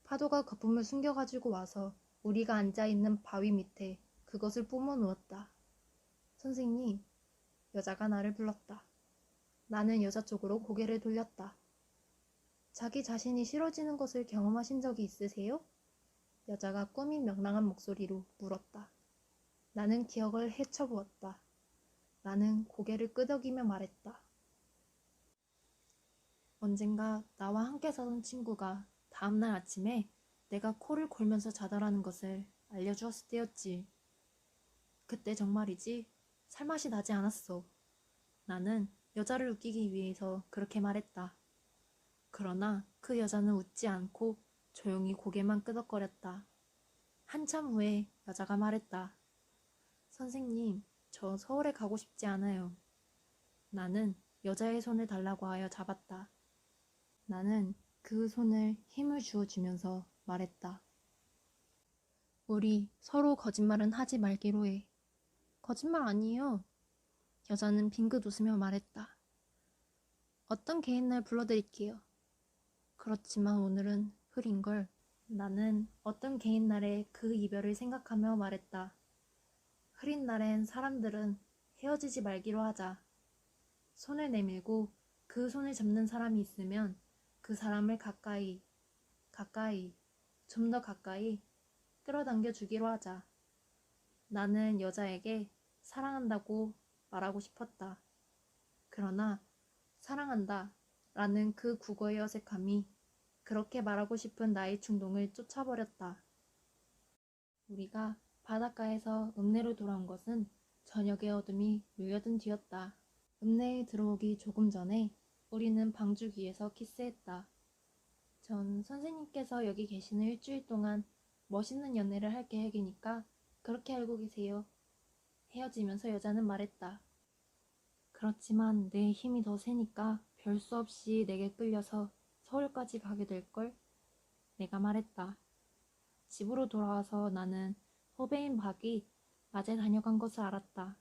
파도가 거품을 숨겨가지고 와서 우리가 앉아있는 바위 밑에 그것을 뿜어 놓았다. 선생님, 여자가 나를 불렀다. 나는 여자 쪽으로 고개를 돌렸다. 자기 자신이 싫어지는 것을 경험하신 적이 있으세요? 여자가 꾸민 명랑한 목소리로 물었다. 나는 기억을 헤쳐보았다. 나는 고개를 끄덕이며 말했다. 언젠가 나와 함께 사던 친구가 다음날 아침에 내가 코를 골면서 자더라는 것을 알려주었을 때였지. 그때 정말이지 살맛이 나지 않았어. 나는 여자를 웃기기 위해서 그렇게 말했다. 그러나 그 여자는 웃지 않고 조용히 고개만 끄덕거렸다. 한참 후에 여자가 말했다. 선생님, 저 서울에 가고 싶지 않아요. 나는 여자의 손을 달라고 하여 잡았다. 나는 그 손을 힘을 주어주면서 말했다. 우리 서로 거짓말은 하지 말기로 해. 거짓말 아니에요. 여자는 빙긋 웃으며 말했다. 어떤 개인 날 불러드릴게요. 그렇지만 오늘은 흐린걸. 나는 어떤 개인 날에 그 이별을 생각하며 말했다. 흐린 날엔 사람들은 헤어지지 말기로 하자. 손을 내밀고 그 손을 잡는 사람이 있으면 그 사람을 가까이, 좀 더 가까이 끌어당겨 주기로 하자. 나는 여자에게 사랑한다고 말하고 싶었다. 그러나 사랑한다 라는 그 국어의 어색함이 그렇게 말하고 싶은 나의 충동을 쫓아버렸다. 우리가 바닷가에서 읍내로 돌아온 것은 저녁의 어둠이 눌려든 뒤였다. 읍내에 들어오기 조금 전에 우리는 방주기에서 키스했다. 전 선생님께서 여기 계시는 일주일 동안 멋있는 연애를 할 계획이니까 그렇게 알고 계세요. 헤어지면서 여자는 말했다. 그렇지만 내 힘이 더 세니까 별 수 없이 내게 끌려서 서울까지 가게 될걸? 내가 말했다. 집으로 돌아와서 나는 후배인 박이 낮에 다녀간 것을 알았다.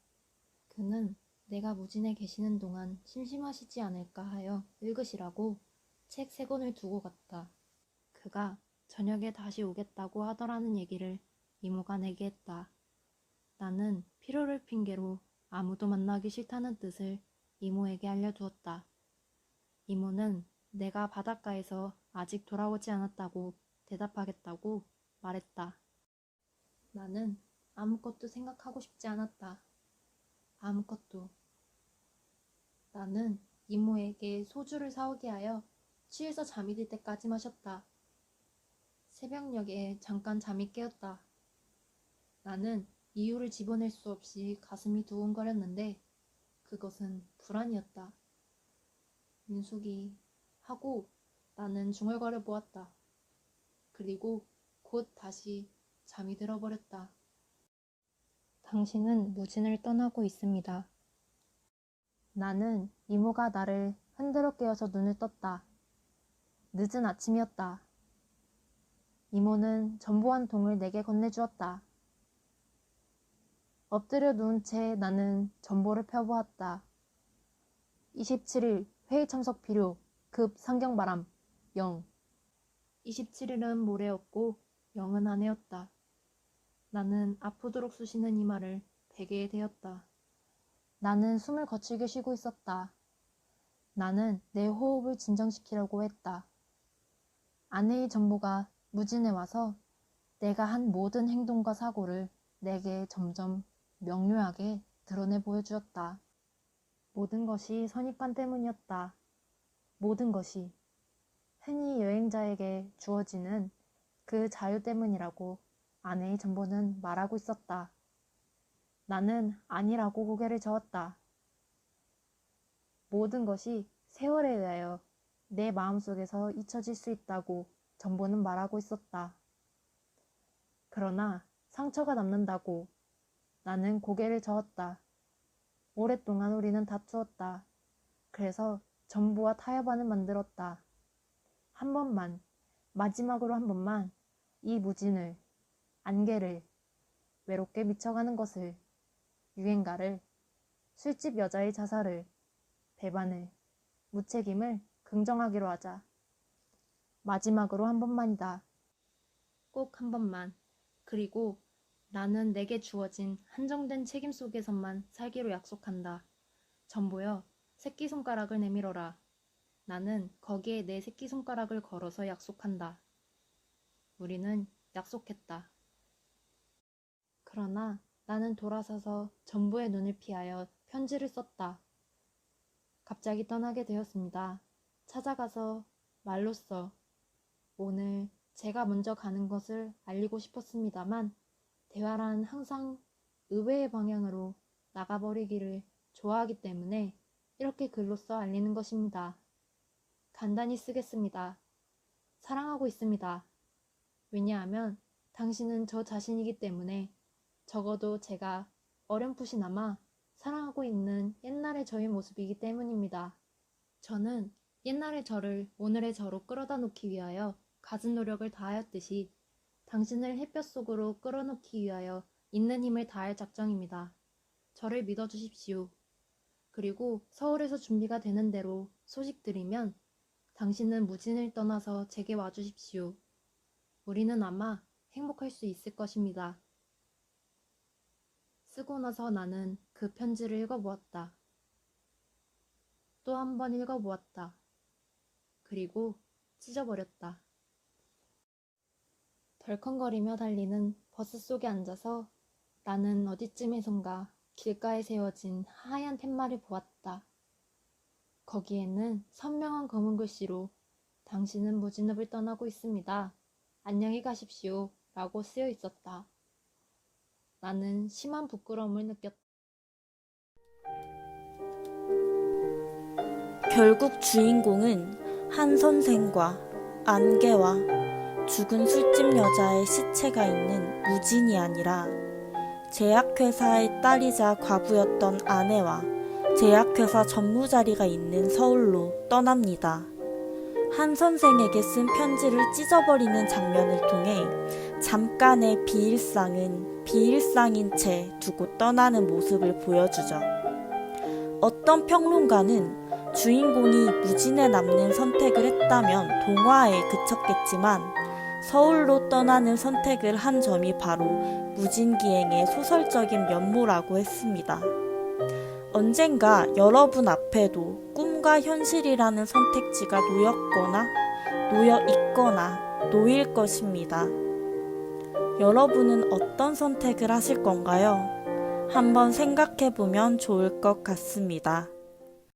그는 내가 무진에 계시는 동안 심심하시지 않을까 하여 읽으시라고 책 3권을 두고 갔다. 그가 저녁에 다시 오겠다고 하더라는 얘기를 이모가 내게 했다. 나는 피로를 핑계로 아무도 만나기 싫다는 뜻을 이모에게 알려두었다. 이모는 내가 바닷가에서 아직 돌아오지 않았다고 대답하겠다고 말했다. 나는 아무것도 생각하고 싶지 않았다. 아무것도. 나는 이모에게 소주를 사오게 하여 취해서 잠이 들 때까지 마셨다. 새벽녘에 잠깐 잠이 깨었다. 나는 이유를 집어낼 수 없이 가슴이 두근거렸는데 그것은 불안이었다. 민숙이 하고 나는 중얼거려 보았다. 그리고 곧 다시 잠이 들어버렸다. 당신은 무진을 떠나고 있습니다. 나는 이모가 나를 흔들어 깨워서 눈을 떴다. 늦은 아침이었다. 이모는 전보 한 통을 내게 건네주었다. 엎드려 누운 채 나는 전보를 펴보았다. 27일 회의 참석 필요, 급 상경바람, 0. 27일은 모레였고 0은 아내였다. 나는 아프도록 쑤시는 이마를 베개에 대었다. 나는 숨을 거칠게 쉬고 있었다. 나는 내 호흡을 진정시키려고 했다. 아내의 전보가 무진에 와서 내가 한 모든 행동과 사고를 내게 점점 명료하게 드러내 보여주었다. 모든 것이 선입관 때문이었다. 모든 것이 흔히 여행자에게 주어지는 그 자유 때문이라고 아내의 전보는 말하고 있었다. 나는 아니라고 고개를 저었다. 모든 것이 세월에 의하여 내 마음속에서 잊혀질 수 있다고 전보는 말하고 있었다. 그러나 상처가 남는다고 나는 고개를 저었다. 오랫동안 우리는 다투었다. 그래서 전보와 타협안을 만들었다. 한 번만, 마지막으로 한 번만 이 무진을, 안개를, 외롭게 미쳐가는 것을, 유행가를, 술집 여자의 자살을, 배반을, 무책임을 긍정하기로 하자. 마지막으로 한 번만이다. 꼭 한 번만. 그리고 나는 내게 주어진 한정된 책임 속에서만 살기로 약속한다. 전보여, 새끼손가락을 내밀어라. 나는 거기에 내 새끼손가락을 걸어서 약속한다. 우리는 약속했다. 그러나 나는 돌아서서 전보의 눈을 피하여 편지를 썼다. 갑자기 떠나게 되었습니다. 찾아가서 말로 써. 오늘 제가 먼저 가는 것을 알리고 싶었습니다만 대화란 항상 의외의 방향으로 나가버리기를 좋아하기 때문에 이렇게 글로 써 알리는 것입니다. 간단히 쓰겠습니다. 사랑하고 있습니다. 왜냐하면 당신은 저 자신이기 때문에 적어도 제가 어렴풋이나마 사랑하고 있는 옛날의 저의 모습이기 때문입니다. 저는 옛날의 저를 오늘의 저로 끌어다 놓기 위하여 갖은 노력을 다하였듯이 당신을 햇볕 속으로 끌어놓기 위하여 있는 힘을 다할 작정입니다. 저를 믿어주십시오. 그리고 서울에서 준비가 되는 대로 소식 드리면 당신은 무진을 떠나서 제게 와주십시오. 우리는 아마 행복할 수 있을 것입니다. 쓰고 나서 나는 그 편지를 읽어보았다. 또 한 번 읽어보았다. 그리고 찢어버렸다. 덜컹거리며 달리는 버스 속에 앉아서 나는 어디쯤에선가 길가에 세워진 하얀 팻말을 보았다. 거기에는 선명한 검은 글씨로 당신은 무진읍을 떠나고 있습니다. 안녕히 가십시오. 라고 쓰여 있었다. 나는 심한 부끄러움을 느꼈다. 결국 주인공은 한 선생과 안개와 죽은 술집 여자의 시체가 있는 무진이 아니라 제약회사의 딸이자 과부였던 아내와 제약회사 전무자리가 있는 서울로 떠납니다. 한 선생에게 쓴 편지를 찢어버리는 장면을 통해 잠깐의 비일상은 비일상인 채 두고 떠나는 모습을 보여주죠. 어떤 평론가는 주인공이 무진에 남는 선택을 했다면 동화에 그쳤겠지만 서울로 떠나는 선택을 한 점이 바로 무진기행의 소설적인 면모라고 했습니다. 언젠가 여러분 앞에도 꿈과 현실이라는 선택지가 놓였거나 놓여 있거나 놓일 것입니다. 여러분은 어떤 선택을 하실 건가요? 한번 생각해 보면 좋을 것 같습니다.